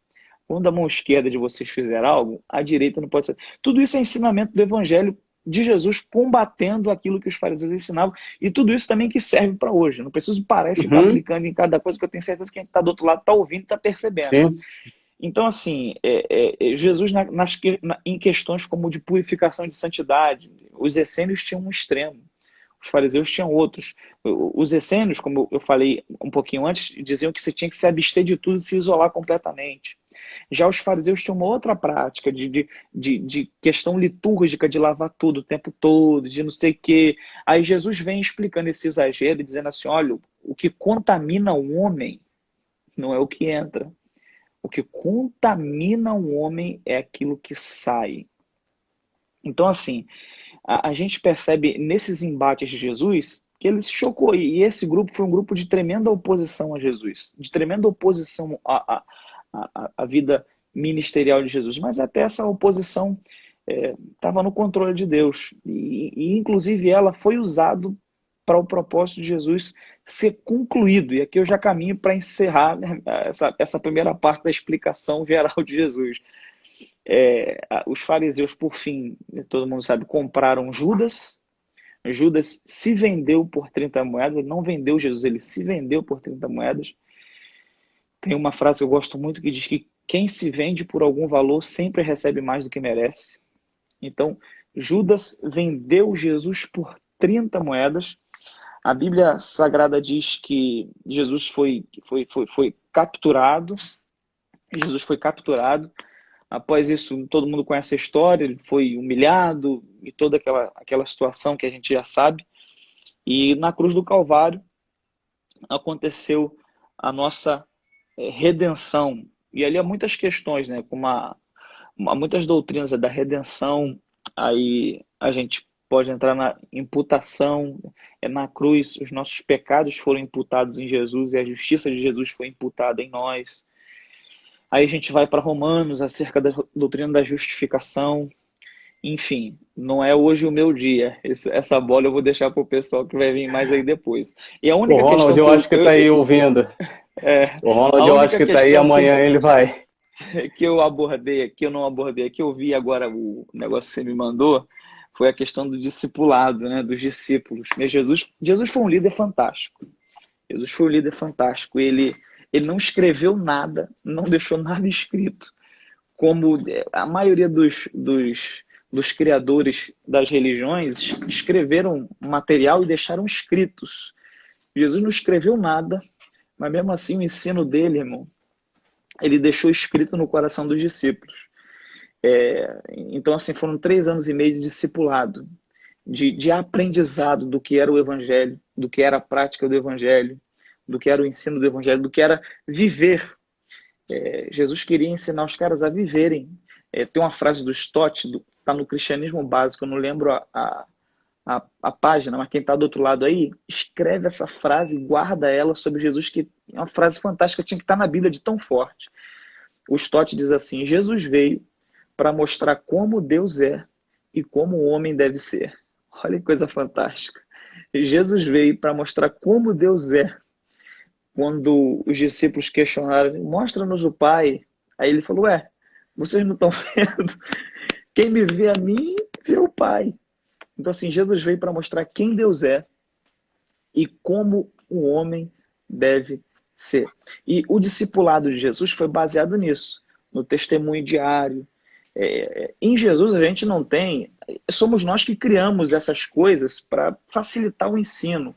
Quando a mão esquerda de vocês fizer algo, a direita não pode saber. Tudo isso é ensinamento do evangelho de Jesus combatendo aquilo que os fariseus ensinavam. E tudo isso também que serve para hoje. Eu não preciso parar e ficar aplicando em cada coisa, que eu tenho certeza que quem está do outro lado está ouvindo e está percebendo. Sim. Então, assim, Jesus em questões como de purificação de santidade, os essênios tinham um extremo, os fariseus tinham outros. Os essênios, como eu falei um pouquinho antes, diziam que você tinha que se abster de tudo e se isolar completamente. Já os fariseus tinham uma outra prática de questão litúrgica, de lavar tudo o tempo todo, de não sei o quê. Aí Jesus vem explicando esse exagero e dizendo assim, olha, o que contamina o homem não é o que entra. O que contamina o homem é aquilo que sai. Então, assim, a gente percebe nesses embates de Jesus que ele se chocou. E esse grupo foi um grupo de tremenda oposição a Jesus, de tremenda oposição à vida ministerial de Jesus. Mas até essa oposição estava no controle de Deus. E, inclusive, ela foi usada para o propósito de Jesus ser concluído. E aqui eu já caminho para encerrar essa primeira parte da explicação geral de Jesus. Os fariseus, por fim, todo mundo sabe, compraram Judas. Judas se vendeu por 30 moedas, ele não vendeu Jesus, ele se vendeu por 30 moedas. Tem uma frase que eu gosto muito que diz que quem se vende por algum valor sempre recebe mais do que merece. Então, Judas vendeu Jesus por 30 moedas. A Bíblia Sagrada diz que Jesus foi capturado. Jesus foi capturado. Após isso, todo mundo conhece a história, ele foi humilhado e toda aquela situação que a gente já sabe. E na cruz do Calvário aconteceu a nossa redenção. E ali há muitas questões, né? Como há muitas doutrinas da redenção, aí a gente pode entrar na imputação. Na cruz, os nossos pecados foram imputados em Jesus e a justiça de Jesus foi imputada em nós. Aí a gente vai para Romanos, acerca da doutrina da justificação. Enfim, não é hoje o meu dia. Essa bola eu vou deixar para o pessoal que vai vir mais aí depois. E a O única Ronald, questão eu acho que tá aí ouvindo. O a Ronald, eu acho única que tá aí, questão amanhã ele vai. que eu abordei aqui, eu não abordei aqui, eu vi agora o negócio que você me mandou, foi a questão do discipulado, né, dos discípulos. Mas Jesus foi um líder fantástico. Jesus foi um líder fantástico. Ele não escreveu nada, não deixou nada escrito. Como a maioria dos criadores das religiões escreveram material e deixaram escritos. Jesus não escreveu nada, mas mesmo assim o ensino dele, irmão, ele deixou escrito no coração dos discípulos. Então, assim, foram 3 anos e meio de discipulado, de aprendizado do que era o Evangelho, do que era a prática do Evangelho, do que era o ensino do Evangelho, do que era viver. Jesus queria ensinar os caras a viverem. Tem uma frase do Stott, está no Cristianismo Básico, eu não lembro a página, mas quem está do outro lado aí, escreve essa frase, guarda ela sobre Jesus, que é uma frase fantástica, tinha que estar na Bíblia de tão forte. O Stott diz assim: Jesus veio para mostrar como Deus é e como o homem deve ser. Olha que coisa fantástica. Jesus veio para mostrar como Deus é. Quando os discípulos questionaram, mostra-nos o Pai. Aí ele falou, vocês não estão vendo? Quem me vê a mim, vê o Pai. Então, assim, Jesus veio para mostrar quem Deus é e como o homem deve ser. E o discipulado de Jesus foi baseado nisso, no testemunho diário. Em Jesus a gente não tem, somos nós que criamos essas coisas para facilitar o ensino.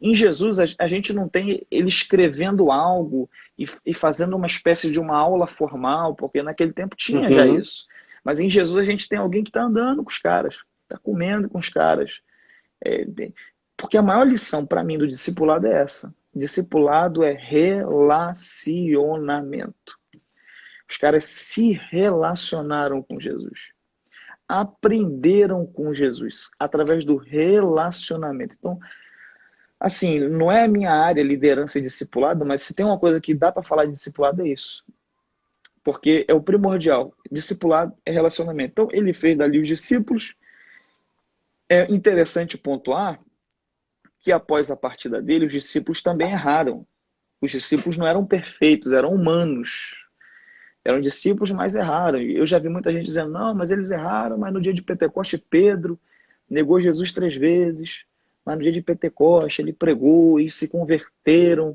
Em Jesus a gente não tem ele escrevendo algo e fazendo uma espécie de uma aula formal, porque naquele tempo tinha já isso. Mas em Jesus a gente tem alguém que está andando com os caras, está comendo com os caras. Porque a maior lição para mim do discipulado é essa. Discipulado é relacionamento. Os caras se relacionaram com Jesus. Aprenderam com Jesus através do relacionamento. Então, assim, não é a minha área, liderança e discipulado, mas se tem uma coisa que dá para falar de discipulado é isso. Porque é o primordial. Discipulado é relacionamento. Então, ele fez dali os discípulos. É interessante pontuar que após a partida dele, os discípulos também erraram. Os discípulos não eram perfeitos, eram humanos. Eram discípulos, mas erraram. Eu já vi muita gente dizendo, não, mas eles erraram, mas no dia de Pentecoste Pedro negou Jesus 3 vezes. Mas no dia de Pentecoste ele pregou e se converteram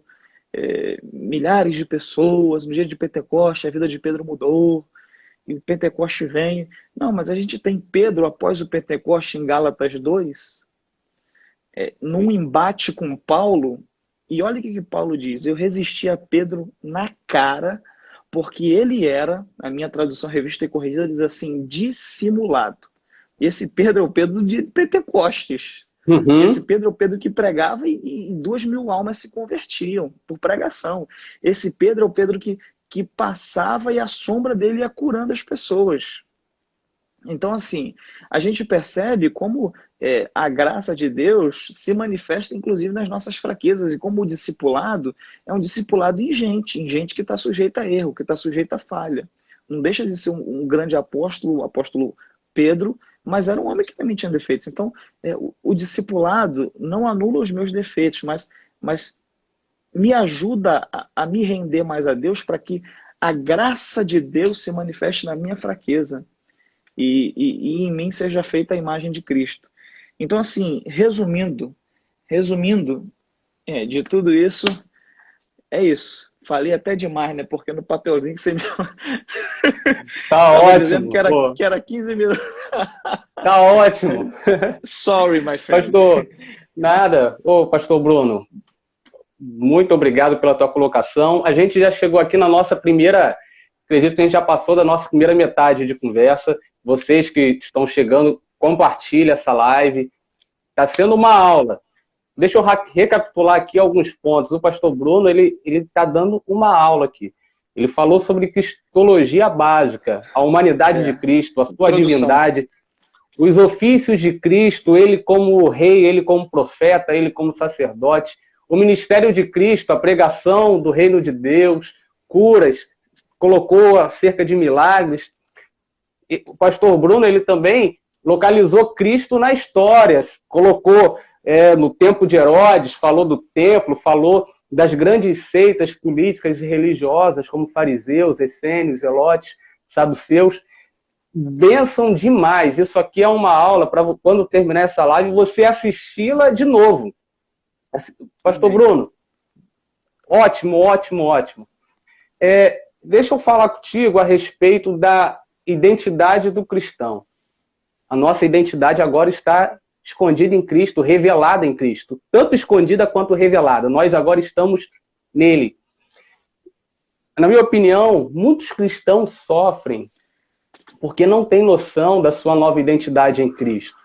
milhares de pessoas. No dia de Pentecoste a vida de Pedro mudou. E o Pentecoste vem. Não, mas a gente tem Pedro após o Pentecoste em Gálatas 2, num embate com Paulo. E olha o que Paulo diz. Eu resisti a Pedro na cara, porque ele era, a minha tradução revista e corrigida diz assim, dissimulado. E esse Pedro é o Pedro de Pentecostes. Esse Pedro é o Pedro que pregava e 2.000 almas se convertiam por pregação. Esse Pedro é o Pedro que passava e a sombra dele ia curando as pessoas. Então, assim, a gente percebe como a graça de Deus se manifesta, inclusive, nas nossas fraquezas. E como o discipulado é um discipulado em gente que está sujeita a erro, que está sujeita a falha. Não deixa de ser um grande apóstolo, o apóstolo Pedro, mas era um homem que também tinha defeitos. Então, o discipulado não anula os meus defeitos, mas me ajuda a me render mais a Deus para que a graça de Deus se manifeste na minha fraqueza e em mim seja feita a imagem de Cristo. Então, assim, resumindo, de tudo isso, é isso. Falei até demais, né? Porque no papelzinho que você me Tá estava dizendo ótimo, pô. que era 15 minutos. Tá ótimo. Sorry, my friend. Pastor, nada. Ô, Pastor Bruno, muito obrigado pela tua colocação. A gente já chegou aqui na nossa primeira, acredito que a gente já passou da nossa primeira metade de conversa. Vocês que estão chegando, compartilhem essa live. Está sendo uma aula. Deixa eu recapitular aqui alguns pontos. O pastor Bruno, ele está dando uma aula aqui. Ele falou sobre cristologia básica, a humanidade de Cristo, a sua divindade, os ofícios de Cristo, ele como rei, ele como profeta, ele como sacerdote, o ministério de Cristo, a pregação do reino de Deus, curas, colocou acerca de milagres. E o pastor Bruno, ele também localizou Cristo na história, colocou no tempo de Herodes, falou do templo, falou das grandes seitas políticas e religiosas, como fariseus, essênios, zelotes, saduceus. Bênção demais. Isso aqui é uma aula para quando terminar essa live, você assisti-la de novo. Pastor Bruno, ótimo, ótimo, ótimo. Deixa eu falar contigo a respeito da identidade do cristão. A nossa identidade agora está escondida em Cristo, revelada em Cristo. Tanto escondida quanto revelada. Nós agora estamos nele. Na minha opinião, muitos cristãos sofrem porque não têm noção da sua nova identidade em Cristo.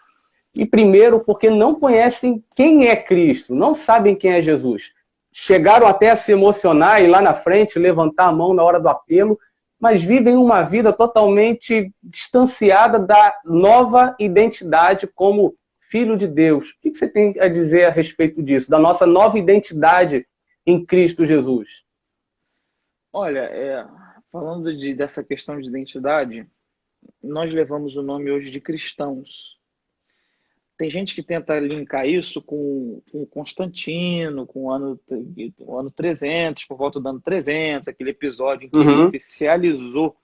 E primeiro, porque não conhecem quem é Cristo, não sabem quem é Jesus. Chegaram até a se emocionar e lá na frente levantar a mão na hora do apelo, mas vivem uma vida totalmente distanciada da nova identidade como filho de Deus. O que você tem a dizer a respeito disso, da nossa nova identidade em Cristo Jesus? Olha, falando dessa questão de identidade, nós levamos o nome hoje de cristãos. Tem gente que tenta linkar isso com Constantino, com o ano 300, por volta do ano 300, aquele episódio em que ele oficializou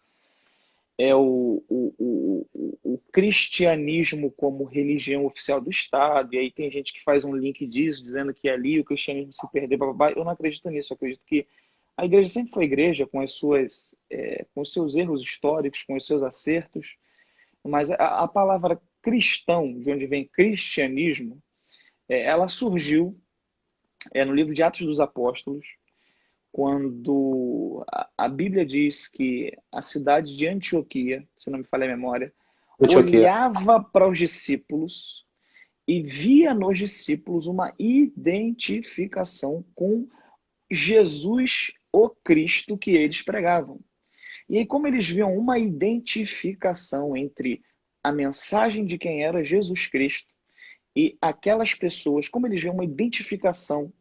o cristianismo como religião oficial do Estado. E aí tem gente que faz um link disso, dizendo que ali o cristianismo se perdeu. Eu não acredito nisso. Eu acredito que a igreja sempre foi igreja com os seus erros históricos, com os seus acertos. Mas a palavra cristão, de onde vem cristianismo, ela surgiu no livro de Atos dos Apóstolos, quando a Bíblia diz que a cidade de Antioquia, se não me falha a memória, olhava para os discípulos e via nos discípulos uma identificação com Jesus, o Cristo que eles pregavam. E aí, como eles viam uma identificação entre a mensagem de quem era Jesus Cristo e aquelas pessoas, como eles viam uma identificação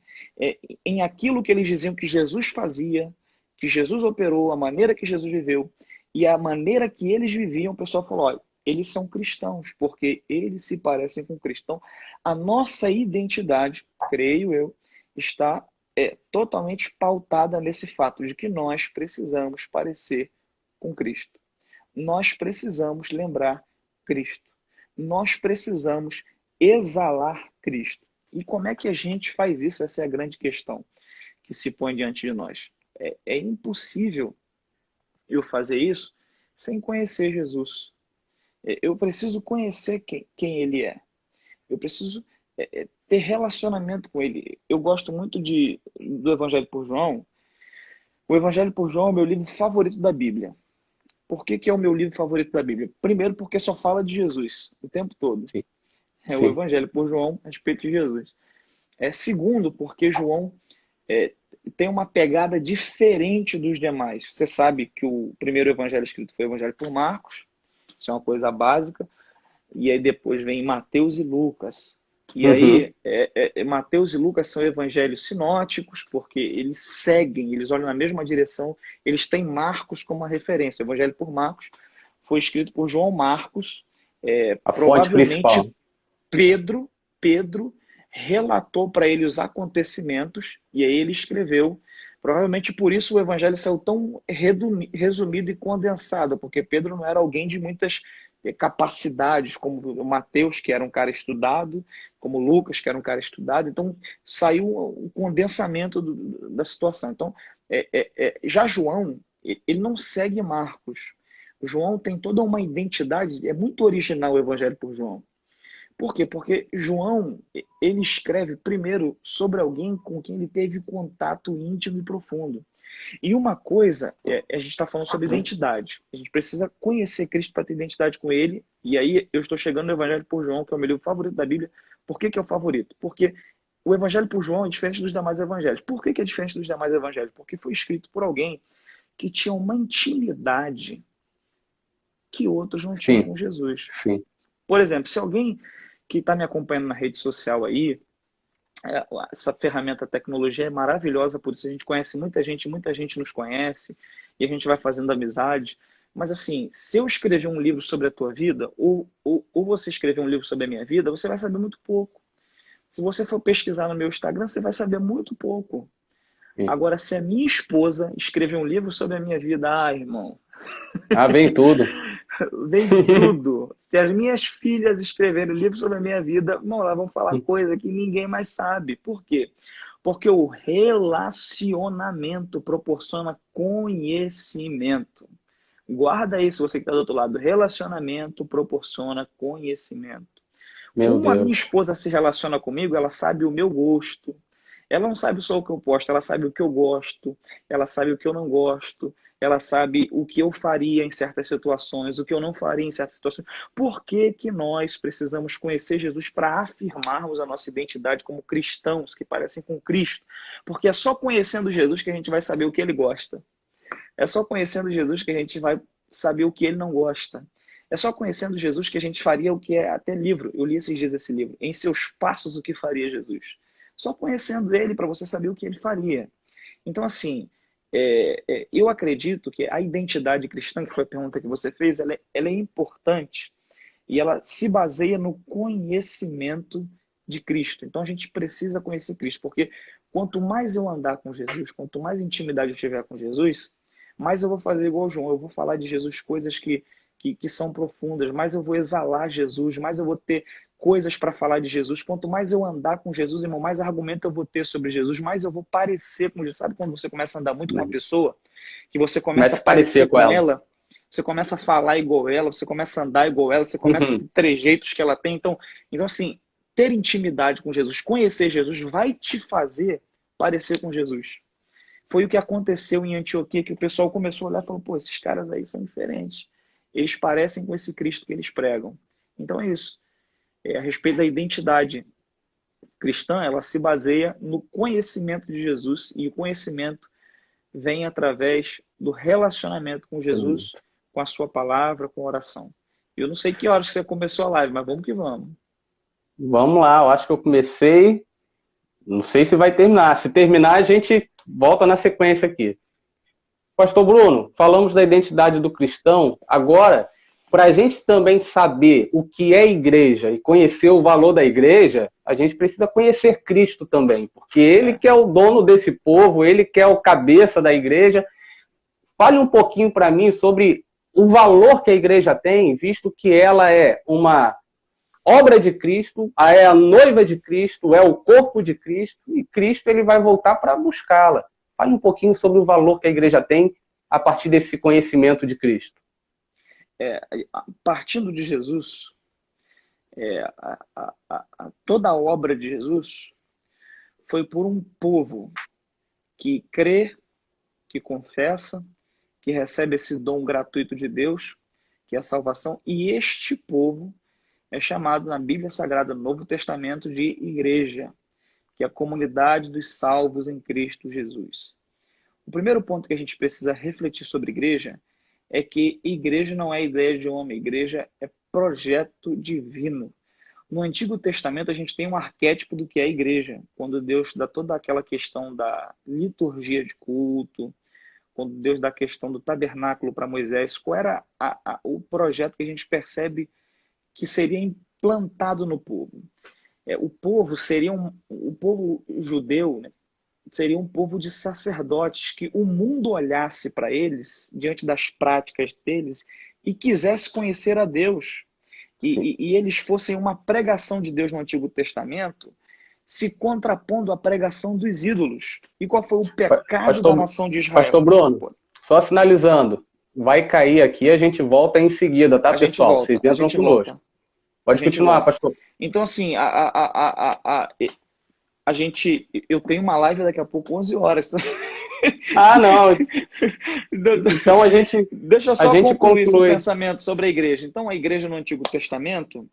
em aquilo que eles diziam que Jesus fazia, que Jesus operou, a maneira que Jesus viveu e a maneira que eles viviam, o pessoal falou, olha, eles são cristãos, porque eles se parecem com Cristo. Então, a nossa identidade, creio eu, está totalmente pautada nesse fato de que nós precisamos parecer com Cristo. Nós precisamos lembrar Cristo. Nós precisamos exalar Cristo. E como é que a gente faz isso? Essa é a grande questão que se põe diante de nós. É impossível eu fazer isso sem conhecer Jesus. Eu preciso conhecer quem Ele é. Eu preciso ter relacionamento com Ele. Eu gosto muito do Evangelho por João. O Evangelho por João é o meu livro favorito da Bíblia. Por que é o meu livro favorito da Bíblia? Primeiro, porque só fala de Jesus o tempo todo. Sim. É o Evangelho por João a respeito de Jesus. Segundo, porque João tem uma pegada diferente dos demais. Você sabe que o primeiro evangelho escrito foi o Evangelho por Marcos, isso é uma coisa básica, e aí depois vem Mateus e Lucas. E aí, Mateus e Lucas são evangelhos sinóticos, porque eles seguem, eles olham na mesma direção, eles têm Marcos como uma referência. O Evangelho por Marcos foi escrito por João Marcos, a provavelmente fonte principal. Pedro relatou para ele os acontecimentos, e aí ele escreveu Provavelmente por isso o evangelho saiu tão resumido e condensado, porque Pedro não era alguém de muitas capacidades, como o Mateus, que era um cara estudado, como Lucas, que era um cara estudado. Então, saiu o condensamento da situação. Então, já João, ele não segue Marcos. O João tem toda uma identidade, é muito original o evangelho por João. Por quê? Porque João, ele escreve primeiro sobre alguém com quem ele teve contato íntimo e profundo. E uma coisa, a gente está falando sobre identidade. A gente precisa conhecer Cristo para ter identidade com Ele. E aí eu estou chegando no Evangelho por João, que é o meu livro favorito da Bíblia. Por que é o favorito? Porque o Evangelho por João é diferente dos demais evangelhos. Por que é diferente dos demais evangelhos? Porque foi escrito por alguém que tinha uma intimidade que outros não tinham Sim, com Jesus. sim. Por exemplo, se alguém que está me acompanhando na rede social aí, essa ferramenta, a tecnologia é maravilhosa, por isso a gente conhece muita gente nos conhece, e a gente vai fazendo amizade. Mas assim, se eu escrever um livro sobre a tua vida, ou você escrever um livro sobre a minha vida, você vai saber muito pouco. Se você for pesquisar no meu Instagram, você vai saber muito pouco. Sim. Agora, se a minha esposa escrever um livro sobre a minha vida, irmão, Ah, vem tudo. vem tudo. Se as minhas filhas escreverem um livro sobre a minha vida, não, elas vão falar coisa que ninguém mais sabe. Por quê? Porque o relacionamento proporciona conhecimento. Guarda isso, você que está do outro lado. Relacionamento proporciona conhecimento. Meu Como a minha Deus. esposa se relaciona comigo, ela sabe o meu gosto. Ela não sabe só o que eu posto, ela sabe o que eu gosto, ela sabe o que eu não gosto, ela sabe o que eu faria em certas situações, o que eu não faria em certas situações. Por que que nós precisamos conhecer Jesus para afirmarmos a nossa identidade como cristãos que parecem com Cristo? Porque é só conhecendo Jesus que a gente vai saber o que ele gosta. É só conhecendo Jesus que a gente vai saber o que ele não gosta. É só conhecendo Jesus que a gente faria o que é até livro. Eu li esses dias esse livro. Em seus passos, o que faria Jesus? Só conhecendo ele para você saber o que ele faria. Então, assim, eu acredito que a identidade cristã, que foi a pergunta que você fez, ela é importante e ela se baseia no conhecimento de Cristo. Então, a gente precisa conhecer Cristo, porque quanto mais eu andar com Jesus, quanto mais intimidade eu tiver com Jesus, mais eu vou fazer igual o João, eu vou falar de Jesus coisas que são profundas, mais eu vou exalar Jesus, mais eu vou ter coisas para falar de Jesus. Quanto mais eu andar com Jesus, irmão, mais argumento eu vou ter sobre Jesus, mais eu vou parecer com Jesus. Sabe quando você começa a andar muito com uma pessoa, que você começa Começa a a se parecer parecer com com ela. ela, você começa a falar igual ela, você começa a andar igual ela, você começa a ter Uhum. trejeitos que ela tem. Então assim, ter intimidade com Jesus, conhecer Jesus, vai te fazer parecer com Jesus. Foi o que aconteceu em Antioquia, que o pessoal começou a olhar e falou, pô, esses caras aí são diferentes. Eles parecem com esse Cristo que eles pregam. Então é isso. A respeito da identidade cristã, ela se baseia no conhecimento de Jesus, e o conhecimento vem através do relacionamento com Jesus, com a sua palavra, com a oração. Eu não sei que horas que você começou a live, mas vamos que vamos. Vamos lá, eu acho que eu comecei. Não sei se vai terminar. Se terminar, a gente volta na sequência aqui. Pastor Bruno, falamos da identidade do cristão. Agora, para a gente também saber o que é igreja e conhecer o valor da igreja, a gente precisa conhecer Cristo também, porque Ele que é o dono desse povo, Ele que é o cabeça da igreja. Fale um pouquinho para mim sobre o valor que a igreja tem, visto que ela é uma obra de Cristo, é a noiva de Cristo, é o corpo de Cristo, e Cristo ele vai voltar para buscá-la. Fale um pouquinho sobre o valor que a igreja tem a partir desse conhecimento de Cristo. Partindo de Jesus, toda a obra de Jesus foi por um povo que crê, que confessa, que recebe esse dom gratuito de Deus, que é a salvação, e este povo é chamado na Bíblia Sagrada, no Novo Testamento, de igreja, que é a comunidade dos salvos em Cristo Jesus. O primeiro ponto que a gente precisa refletir sobre igreja é que igreja não é ideia de homem, igreja é projeto divino. No Antigo Testamento, a gente tem um arquétipo do que é a igreja, quando Deus dá toda aquela questão da liturgia de culto, quando Deus dá a questão do tabernáculo para Moisés, qual era o projeto que a gente percebe que seria implantado no povo? O povo seria o povo judeu, né? seria um povo de sacerdotes que o mundo olhasse para eles, diante das práticas deles, e quisesse conhecer a Deus. E eles fossem uma pregação de Deus no Antigo Testamento, se contrapondo à pregação dos ídolos. E qual foi o pecado da nação de Israel? Pastor Bruno, só finalizando, vai cair aqui, a gente volta em seguida, tá, pessoal? Vocês entram conosco. Pode continuar, pastor. Então, assim, eu tenho uma live daqui a pouco, 11 horas. Ah, não. Então a gente Deixa eu só concluir esse pensamento sobre a igreja. Então, a igreja no Antigo Testamento,